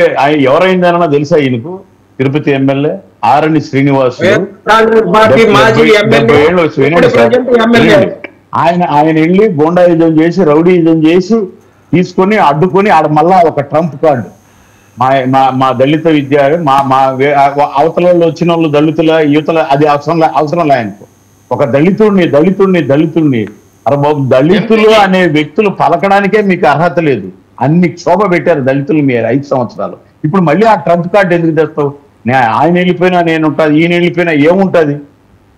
ఎవరైందన్నా తెలుసా ఈయనకు? తిరుపతి ఎమ్మెల్యే ఆరణి శ్రీనివాస్. ఆయన వెళ్ళి గోండాయుధం చేసి రౌడీయుధం చేసి తీసుకొని అడ్డుకొని ఆడ మళ్ళా ఒక ట్రంప్ కార్డు మా దళిత విద్య మా అవతలలో వచ్చిన వాళ్ళు దళితుల యువతల అది అవసరం లే ఆయనకు. ఒక దళితుడిని అరే బాబు, దళితులు అనే వ్యక్తులు పలకడానికే మీకు అర్హత లేదు. అన్ని క్షోభ పెట్టారు దళితులు మీరు 5 సంవత్సరాలు. ఇప్పుడు మళ్ళీ ఆ ట్రంప్ కార్డు ఎందుకు తెస్తావు? ఆయన వెళ్ళిపోయినా నేను ఉంటాను, ఈయన వెళ్ళిపోయినా ఏముంటుంది?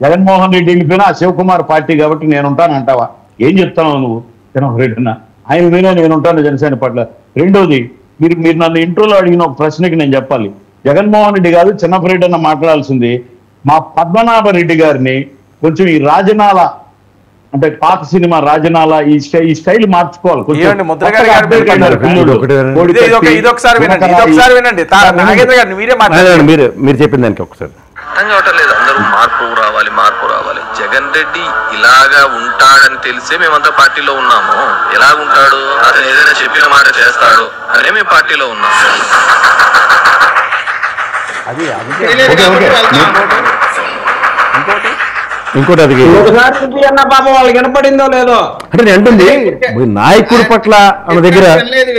జగన్మోహన్ రెడ్డి వెళ్ళిపోయినా ఆ శివకుమార్ పార్టీ కాబట్టి నేను ఉంటాను అంటావా? ఏం చెప్తావు నువ్వు? జగన్మోహన్ రెడ్డి అన్న ఆయన పోయినా నేను ఉంటాను జనసేన పట్ల. రెండోది, మీరు నన్ను ఇంట్రోలో అడిగిన ఒక ప్రశ్నకి నేను చెప్పాలి. జగన్మోహన్ రెడ్డి గారు చిన్నపరెడ్డి అన్న మాట్లాడాల్సింది మా పద్మనాభరెడ్డి గారిని కొంచెం ఈ రాజనాల అంటే పాత సినిమా రాజనాల ఈ స్టైల్ మార్చుకోవాలి. మీరు చెప్పిన దానికి ఒకసారి అర్థం కావటం లేదు. అందరూ మార్పు రావాలి. జగన్ రెడ్డి ఇలాగా ఉంటాడని తెలిసే మేమంతా పార్టీలో ఉన్నాము. ఎలా ఉంటాడు? అతను ఏదైనా చెప్పిన మాట చేస్తాడు అనే మేము పార్టీలో ఉన్నాము. ఇంకోటి అది వాళ్ళకి వినపడిందో లేదో అంటే నేను అంటుంది నాయకుడి పట్ల ఆమె దగ్గర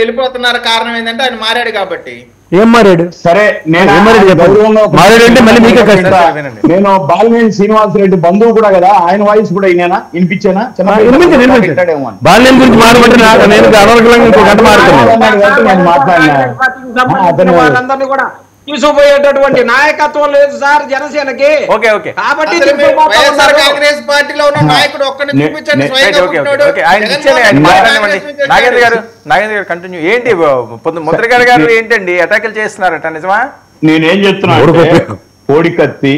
వెళ్ళిపోతున్నారు. కారణం ఏంటంటే ఆయన మారాడు కాబట్టి. ఏం మారాడు? సరే మారాడంటే మళ్ళీ మీకే కష్టం. నేను బాలినేని శ్రీనివాసరెడ్డి బంధువు కూడా కదా, ఆయన వాయిస్ కూడా వినిపించానా? బాలినేని గురించి మాట్లాడుతుంటే నేను అనర్గళంగా ఇంకో గంట మాట్లాడుతున్నాను. నేను మాట్లాడినా వాళ్ళందరినీ కూడా తీసుకుపోయేటటువంటి నాయకత్వం లేదు సార్ జనసేనకి. కాబట్టి కాంగ్రెస్ పార్టీలో ఉన్న నాయకుడు ఒక్కడిని చూపించండి. నాగేంద్ర గారు కంటిన్యూ. ఏంటి ముద్రగడ గారు ఏంటండి అటాకులు చేస్తున్నారట, నిజమా? నేనేం చెప్తున్నా, కోడికత్తి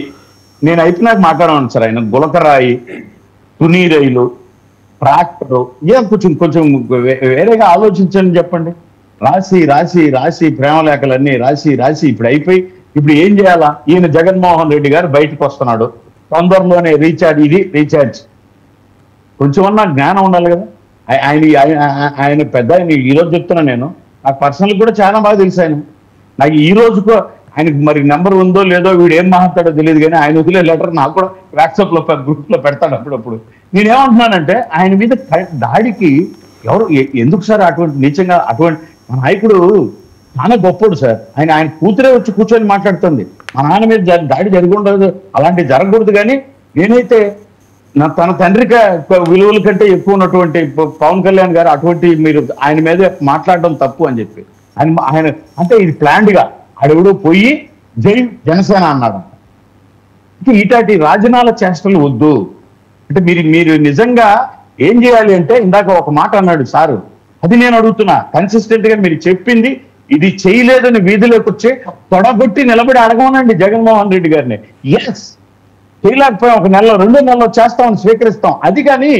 నేను అయితే నాకు మాట్లాడమను సార్. ఆయన గులకరాయి, తుని రైలు, ట్రాక్టరు, కొంచెం వేరేగా ఆలోచించండి. చెప్పండి. రాసి ప్రేమలేఖలన్నీ రాసి ఇప్పుడు అయిపోయి ఇప్పుడు ఏం చేయాలా? ఈయన జగన్మోహన్ రెడ్డి గారు బయటకు వస్తున్నాడు తొందరలోనే. రీఛార్జ్ కొంచెమన్నా జ్ఞానం ఉండాలి కదా. ఆయన పెద్ద ఈరోజు చెప్తున్నా, నేను నాకు పర్సనల్ కూడా చాలా బాగా తెలుసు ఆయన. నాకు ఈ రోజుకు ఆయనకు మరి నెంబర్ ఉందో లేదో, వీడు ఏం మాట్లాడో తెలియదు, కానీ ఆయన వదిలే లెటర్ నాకు కూడా వాట్సాప్లో గ్రూప్లో పెడతాడు అప్పుడప్పుడు. నేనేమంటున్నానంటే ఆయన మీద దాడికి ఎవరు ఎందుకు సార్ అటువంటి నీచంగా? అటువంటి మా నాయకుడు చాలా గొప్పడు సార్. ఆయన కూతురే వచ్చి కూర్చొని మాట్లాడుతుంది. మా నాన్న మీద దాడి జరిగి ఉండదు, అలాంటివి జరగకూడదు. కానీ నేనైతే తన తండ్రి విలువల కంటే ఎక్కువ ఉన్నటువంటి పవన్ కళ్యాణ్ గారు అటువంటి మీరు ఆయన మీద మాట్లాడడం తప్పు అని చెప్పి ఆయన అంటే ఇది ప్లాన్డ్ గా ఆడెవడో పోయి జనసేన అన్నాడు. ఇటాటి రాజనాల చేష్టలు వద్దు. అంటే మీరు నిజంగా ఏం చేయాలి అంటే, ఇందాక ఒక మాట అన్నాడు సారు, అది నేను అడుగుతున్నా. కన్సిస్టెంట్ గా మీరు చెప్పింది ఇది చేయలేదని వీధిలోకి వచ్చి తొడగొట్టి నిలబడి అడగమనండి జగన్మోహన్ రెడ్డి గారిని. ఎస్, చేయలేకపోయాం, 1 నెలలో 2 నెలల్లో చేస్తామని స్వీకరిస్తాం. అది కానీ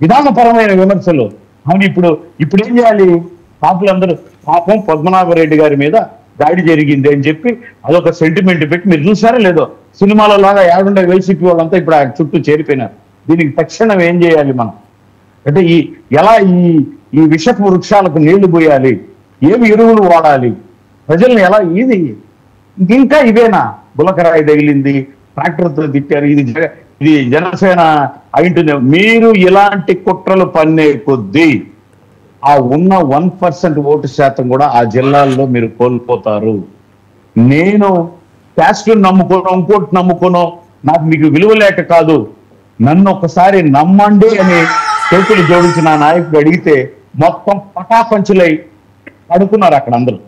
విధానపరమైన విమర్శలు. అవును, ఇప్పుడు ఏం చేయాలి? పాపులందరూ పాపం పద్మనాభరెడ్డి గారి మీద దాడి జరిగింది అని చెప్పి అదొక సెంటిమెంట్ పెట్టి, మీరు చూసారా లేదో సినిమాలో లాగా ఏడుండే వైసీపీ వాళ్ళంతా ఇప్పుడు ఆయన చుట్టూ చేరిపోయినారు. దీనికి తక్షణం ఏం చేయాలి మనం? అంటే ఎలా ఈ విషపు వృక్షాలకు నీళ్లు పోయాలి, ఏమి ఎరువులు వాడాలి, ప్రజల్ని ఎలా ఇది ఇంకా ఇవేనా? బులకరాయి తగిలింది, ట్రాక్టర్తో తిట్టారు, ఇది జనసేన అయింటుంది. మీరు ఇలాంటి కుట్రలు పన్నే కొద్దీ ఆ ఉన్న 1% ఓటు శాతం కూడా ఆ జిల్లాల్లో మీరు కోల్పోతారు. నేను క్యాస్ట్ నమ్ముకోను, ఇంకోటి నమ్ముకోను, నాకు మీకు విలువ లేక కాదు, నన్ను ఒకసారి నమ్మండి అని చేతులు జోడించి నా నాయకుడు అడిగితే మొత్తం పటాపంచులై అడుగుతున్నారు అక్కడ అందరూ.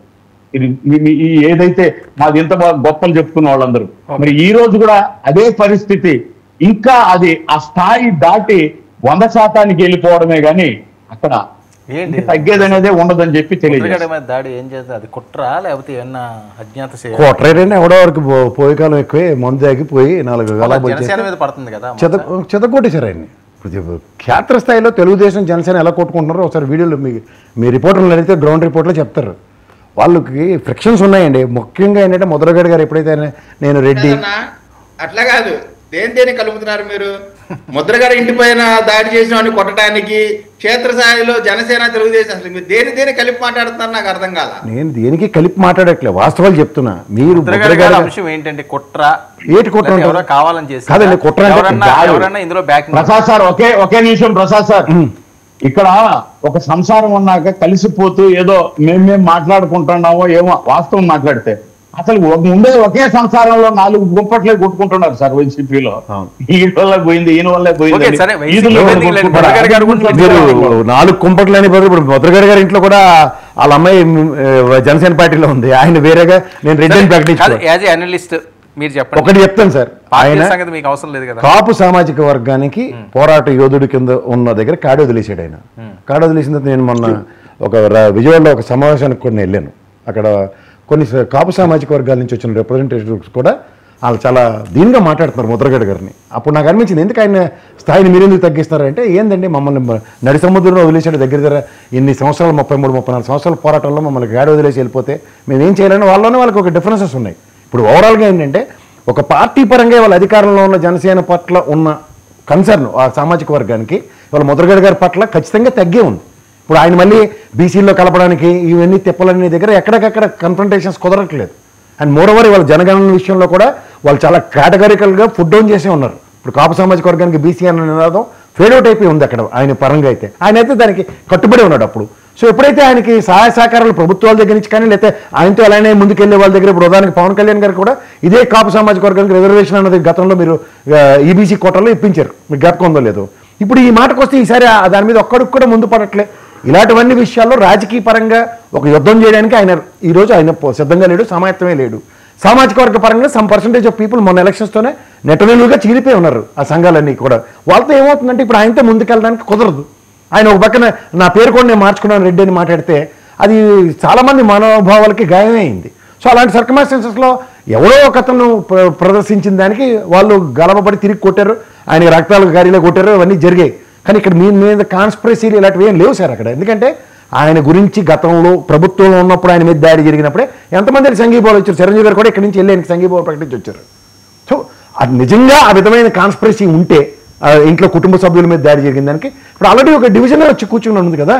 ఇది ఏదైతే మాది ఎంత గొప్పలు చెప్పుకున్న వాళ్ళందరూ, మరి ఈ రోజు కూడా అదే పరిస్థితి. ఇంకా అది ఆ స్థాయి దాటి 100% వెళ్ళిపోవడమే గాని అక్కడ తగ్గేది అనేదే ఉండదని చెప్పి తెలియదు. దాడి ఏం చేస్తే అది కుట్ర లేకపోతే ఏమన్నా అజ్ఞాత కుట్రైనా ఎవడో వరకు పోయే కాలం ఎక్కువే, మందు ఆగిపోయి 4 మీద పడుతుంది కదా, చెదగొట్టేశారు ఆయన్ని. క్షేత్రస్థాయిలో తెలుగుదేశం జనసేన ఎలా కొట్టుకుంటున్నారో ఒకసారి వీడియోలో మీ రిపోర్టర్లు అడిగితే గ్రౌండ్ రిపోర్ట్లో చెప్తారు. వాళ్ళకి ఫ్రిక్షన్స్ ఉన్నాయండి. ముఖ్యంగా ఏంటంటే ముద్రగడ గారు ఎప్పుడైతే నేను రెడ్డి అట్లా కాదు, దేని కలుపుతున్నారు మీరు? ముద్రగడ ఇంటి పైన దాడి చేసిన వాడిని కొట్టడానికి క్షేత్రస్థాయిలో జనసేన తెలుగుదేశం, అసలు మీరు దేని కలిపి మాట్లాడుతున్నారు నాకు అర్థం కాల. నేను దేనికి కలిపి మాట్లాడట్లేదు, వాస్తవాలు చెప్తున్నా. మీరు అంశం ఏంటంటే కుట్ర ఏటి కుట్ర కావాలని చేసి కాదండి, కుట్ర ఇందులో బ్యాక్. ప్రసాద్ సార్ ఒకే నిమిషం. ప్రసాద్ సార్, ఇక్కడ ఒక సంసారం ఉన్నాక కలిసిపోతూ ఏదో మేమేం మాట్లాడుకుంటున్నామో ఏమో వాస్తవం మాట్లాడితే అసలు ముందే ఒకే సంసారంలో 4 గుంపట్లే కొట్టుకుంటున్నారు సార్ వైసీపీలో. ఈయన వల్ల పోయింది, ఈయన వల్లే పోయింది. 4 కుంపట్లని ఇప్పుడు ముద్రగడ గారి ఇంట్లో కూడా వాళ్ళ అమ్మాయి జనసేన పార్టీలో ఉంది, ఆయన వేరేగా నేను రెడ్డి అని ప్రకటించాను. మీరు చెప్పండి. ఒకటి చెప్తాను సార్, ఆయన మీకు అవసరం లేదు కదా, కాపు సామాజిక వర్గానికి పోరాట యోధుడి కింద ఉన్న దగ్గర కాడి వదిలేసాడు ఆయన. కాడి వదిలేసిన తర్వాత నేను మొన్న విజయవాడలో ఒక సమావేశానికి కూడా వెళ్ళాను. అక్కడ కొన్ని కాపు సామాజిక వర్గాల నుంచి వచ్చిన రిప్రజెంటేటివ్స్ కూడా వాళ్ళు చాలా దీనిగా మాట్లాడుతున్నారు ముద్రగడ గారిని. అప్పుడు నాకు అనిపించింది, ఎందుకు ఆయన స్థాయిని మీరు ఎందుకు తగ్గిస్తారంటే, ఏందండి మమ్మల్ని నడి సముద్రంలో వదిలేసాడు, దగ్గర ఇన్ని సంవత్సరాలు 33-34 సంవత్సరాల పోరాటంలో మమ్మల్ని గాడి వదిలేసి వెళ్ళిపోతే మేము ఏం చేయాలని వాళ్ళకి ఒక డిఫరెన్సెస్ ఉన్నాయి. ఇప్పుడు ఓవరాల్గా ఏంటంటే ఒక పార్టీ పరంగా వాళ్ళ అధికారంలో ఉన్న జనసేన పట్ల ఉన్న కన్సర్న్ ఆ సామాజిక వర్గానికి వాళ్ళ ముద్రగడ గారి పట్ల ఖచ్చితంగా తగ్గే ఉంది. ఇప్పుడు ఆయన మళ్ళీ బీసీల్లో కలపడానికి ఇవన్నీ తిప్పలన్నీ దగ్గర ఎక్కడికక్కడ కన్ఫ్రంటేషన్స్ కుదరట్లేదు. అండ్ మోరోవర్ వాళ్ళ జనగణన విషయంలో కూడా వాళ్ళు చాలా కేటగారికల్గా ఫుడ్ డౌన్ చేసే ఉన్నారు. ఇప్పుడు కాపు సామాజిక వర్గానికి బీసీ అన్న నినాదం ఫేడౌట్ అయిపోయి ఉంది అక్కడ ఆయన పరంగా. ఆయన అయితే దానికి కట్టుబడి ఉన్నాడు అప్పుడు. సో ఎప్పుడైతే ఆయనకి సహాయ సహకారాలు ప్రభుత్వాల దగ్గర నుంచి కానీ లేకపోతే ఆయనతో అలానే ముందుకెళ్లే వాళ్ళ దగ్గర, ఇప్పుడు ఉదాహరణకి పవన్ కళ్యాణ్ గారు కూడా ఇదే కాపు సామాజిక వర్గానికి రిజర్వేషన్ అన్నది గతంలో మీరు ఈబీసీ కోటాలో ఇప్పించారు, మీకు జ్ఞాపకం ఉందో లేదో. ఇప్పుడు ఈ మాటకు వస్తే ఈసారి దాని మీద ఒక్కడికి కూడా ముందు పడట్లే. ఇలాంటివన్నీ విషయాల్లో రాజకీయ పరంగా ఒక యుద్ధం చేయడానికి ఈరోజు ఆయన సిద్ధంగా లేడు, సమాయత్తమే లేడు. సామాజిక వర్గ పరంగా సమ్ పర్సెంటేజ్ ఆఫ్ పీపుల్ మొన్న ఎలక్షన్స్తోనే నెట్టనిలుగా చీలిపోయి ఉన్నారు ఆ సంఘాలన్నీ కూడా. వాళ్ళతో ఏమవుతుందంటే ఇప్పుడు ఆయనతో ముందుకెళ్ళడానికి కుదరదు. ఆయన ఒక పక్కన నా పేరు కూడా నేను మార్చుకున్నాను రెడ్డి అని మాట్లాడితే అది చాలామంది మనోభావాలకి గాయమైంది. సో అలాంటి సర్కమ్స్టాన్సెస్లో ఎవరో ఒక అతను ప్రదర్శించిన దానికి వాళ్ళు గలవబడి తిరిగి కొట్టారు, ఆయన రక్తాలు గారిలో కొట్టారు, అవన్నీ జరిగాయి. కానీ ఇక్కడ మీ మీద కాన్స్పిరసీలు ఇలాంటివి ఏం లేవు సార్ అక్కడ. ఎందుకంటే ఆయన గురించి గతంలో ప్రభుత్వంలో ఉన్నప్పుడు ఆయన మీద దాడి జరిగినప్పుడే ఎంతమంది సంఘీభావాలు వచ్చారు. చిరంజీవి గారు కూడా ఇక్కడి నుంచి వెళ్ళి ఆయనకి సంఘీభావాలు ప్రకటించి వచ్చారు. సో అది నిజంగా ఆ విధమైన కాన్స్పిరసీ ఉంటే ఇంట్లో కుటుంబ సభ్యుల మీద దాడి జరిగిన దానికి ఇప్పుడు ఆల్రెడీ ఒక డివిజన్లో వచ్చి కూర్చుని ఉంది కదా.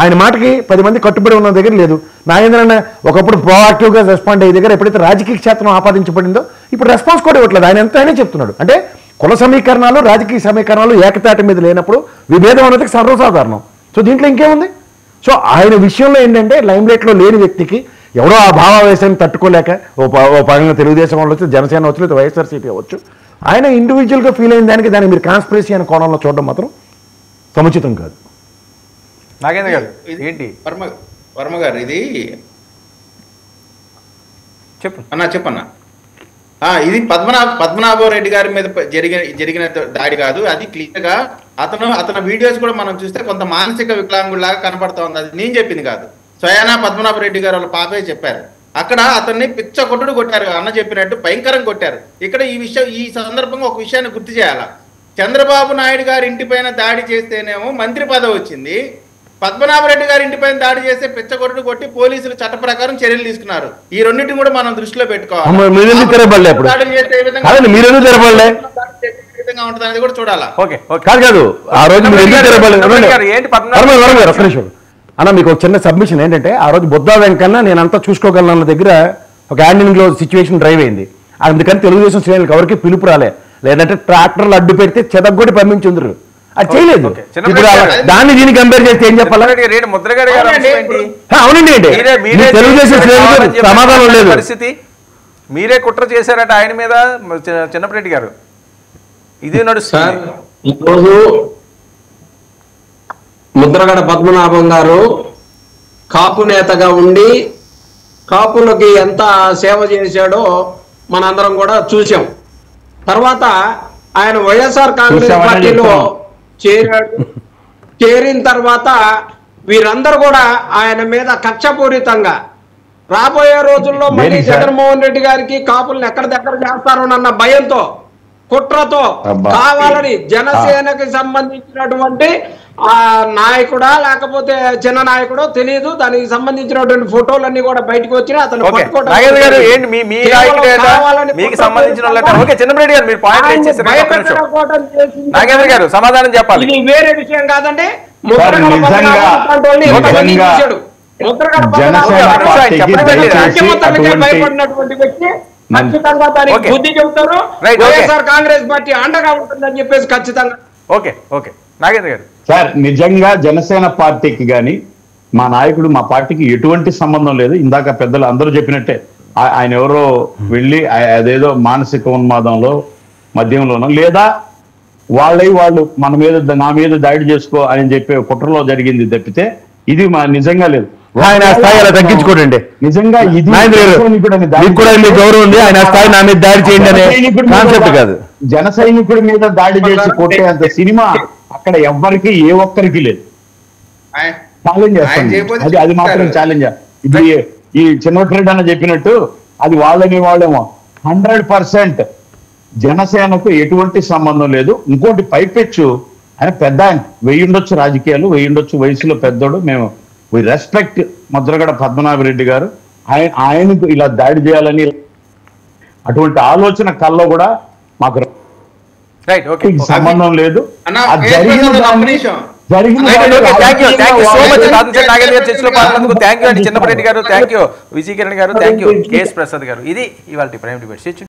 ఆయన మాటకి 10 మంది కట్టుబడి ఉన్న దగ్గర లేదు. నాగేంద్రన్న ఒకప్పుడు ప్రోయాక్టివ్గా రెస్పాండ్ అయ్యే దగ్గర ఎప్పుడైతే రాజకీయ క్షేత్రం ఆపాదించబడిందో ఇప్పుడు రెస్పాన్స్ కూడా ఇవ్వట్లేదు. ఆయన ఎంత అయినా చెప్తున్నాడు. అంటే కుల సమీకరణాలు రాజకీయ సమీకరణాలు ఏకతాటి మీద లేనప్పుడు విభేదం అనేది సర్వసాధారణం. సో దీంట్లో ఇంకేముంది? సో ఆయన విషయంలో ఏంటంటే లైమ్లైట్లో లేని వ్యక్తికి ఎవరో ఆ భావావేశాన్ని తట్టుకోలేక ఓ పరంగా తెలుగుదేశం వాళ్ళు వచ్చి జనసేన వచ్చు లేదా వైఎస్ఆర్సీపీ అవ్వచ్చు, ఆయన ఇండివిజువల్గా ఫీల్ అయిన దానికి మీరు కాన్స్పిరసీ అనే కోణంలో చూడడం మాత్రం సముచితం కాదు. నాగేంద్ర గారు ఏంటి వర్మ గారు ఇది చెప్పన్నా ఇది పద్మనాభరెడ్డి గారి మీద జరిగిన దాడి కాదు. అది క్లియర్ గా అతని వీడియోస్ కూడా మనం చూస్తే కొంత మానసిక వికలాంగులాగా కనపడతా ఉంది. అది నేను చెప్పింది కాదు, స్వయానా పద్మనాభరెడ్డి గారు వాళ్ళ పాపే చెప్పారు. అక్కడ అతన్ని పిచ్చ కొట్టుడు కొట్టారు, అన్న చెప్పినట్టు భయంకరంగా కొట్టారు. ఇక్కడ ఈ సందర్భంగా ఒక విషయాన్ని గుర్తు చేయాల. చంద్రబాబు నాయుడు గారి ఇంటిపైన దాడి చేస్తేనేమో మంత్రి పదవి వచ్చింది, పద్మనాభరెడ్డి గారి ఇంటిపైన దాడి చేస్తే పిచ్చ కొట్టుడు కొట్టి పోలీసులు చట్ట ప్రకారం చర్యలు తీసుకున్నారు. ఈ రెండింటిని కూడా మనం దృష్టిలో పెట్టుకోవాలి. విధంగా ఉంటుంది అనేది కూడా చూడాలా. ఓకే ఓకే కాదు కాదు ఆ రోజు మీరు ఎందుకు తిరగబడలేదు? ఏంటి వరం గారు ఒక్క నిమిషం అన్న, మీకు ఒక చిన్న సబ్మిషన్ ఏంటంటే ఆ రోజు బుద్ధా వెంకన్న నేనంతా చూసుకోగలను అన్న దగ్గర ఒక హ్యాండింగ్ లో సిచ్యువేషన్ డ్రైవ్ అయింది. అందుకని తెలుగుదేశం శ్రేణులకు ఎవరికి పిలుపు రాలే, లేదంటే ట్రాక్టర్లు అడ్డు పెడితే చెదగ్గొట్టి పంపించుందరు. అది చేయలేదు. ఇప్పుడు దాన్ని దీన్ని కంపేర్ చేస్తే ఏం చెప్పాలి? ముద్రగడ గారు అవునండి ఏంటి తెలుగుదేశం శ్రేణులకు సమాధానం లేదు. పరిస్థితి మీరే కుట్ర చేశారట ఆయన మీద చిన్నపరెడ్డి గారు, ఇదే నడుస్తుంది. ఈరోజు ముద్రగడ పద్మనాభం గారు కాపు నేతగా ఉండి కాపులకి ఎంత సేవ చేశాడో మనందరం కూడా చూసాం. తర్వాత ఆయన వైఎస్ఆర్ కాంగ్రెస్ పార్టీలో చేరిన తర్వాత వీరందరూ కూడా ఆయన మీద కక్షపూరితంగా రాబోయే రోజుల్లో మళ్ళీ జగన్మోహన్ రెడ్డి గారికి కాపులను ఎక్కడ దగ్గర చేస్తారోనన్న భయంతో కుట్రతో కావాలని జనసేనకి సంబంధించినటువంటి ఆ నాయకుడా లేకపోతే చిన్న నాయకుడో తెలియదు, దానికి సంబంధించినటువంటి ఫోటోలన్నీ కూడా బయటకు వచ్చినా అతను సమాధానం చెప్పాలి. ఇది వేరే విషయం కాదండి. భయపడినటువంటి వ్యక్తి ఖచ్చితంగా దానికి బుద్ధి చెబుతారు. వైఎస్ఆర్ కాంగ్రెస్ పార్టీ అండగా ఉంటుందని చెప్పేసి ఖచ్చితంగా. ఓకే ఓకే నాగేంద్ర గారు. సార్ నిజంగా జనసేన పార్టీకి కానీ మా నాయకుడు మా పార్టీకి ఎటువంటి సంబంధం లేదు. ఇందాక పెద్దలు అందరూ చెప్పినట్టే ఆయన ఎవరో వెళ్ళి అదేదో మానసిక ఉన్మాదంలో మద్యంలోనో లేదా వాళ్ళు మన మీద నా మీద దాడి చేసుకో అని చెప్పే కుట్రలో జరిగింది తప్పితే ఇది మా నిజంగా లేదు. ఆయన స్థాయి అలా తగ్గించుకోండి. నిజంగా ఇది గౌరవం ఉంది, ఆయన స్థాయి నా మీద దాడి చేయండి అనే కాన్సెప్ట్ కాదు. జన సైనికుడి మీద దాడి చేసి కొట్టే అంత సినిమా అక్కడ ఎవ్వరికి ఏ ఒక్కరికి లేదు. ఛాలెంజ్ చేస్తాను, అది మాత్రం ఛాలెంజ్. ఇది ఈ చిన్నట్రెడ్డి అన్న చెప్పినట్టు అది వాళ్ళని వాళ్ళేమో 100% జనసేనకు ఎటువంటి సంబంధం లేదు. ఇంకోటి పైపెచ్చు ఆయన పెద్ద ఆయన, వెయ్యుండొచ్చు రాజకీయాలు, వెయ్యుండొచ్చు వయసులో పెద్దోడు. మేము వి రెస్పెక్ట్ ముద్రగడ పద్మనాభరెడ్డి గారు. ఆయనకు ఇలా దాడి చేయాలని అటువంటి ఆలోచన కల్లో కూడా మాకు సంబంధం లేదు. చిన్నపరెడ్డి గారు, థ్యాంక్ యూ, విజయ్ కిరణ్ గారు, థ్యాంక్ యూ, కేఎస్ ప్రసాద్ గారు. ఇది ఇవాళ ప్రైమ్ డిబేట్.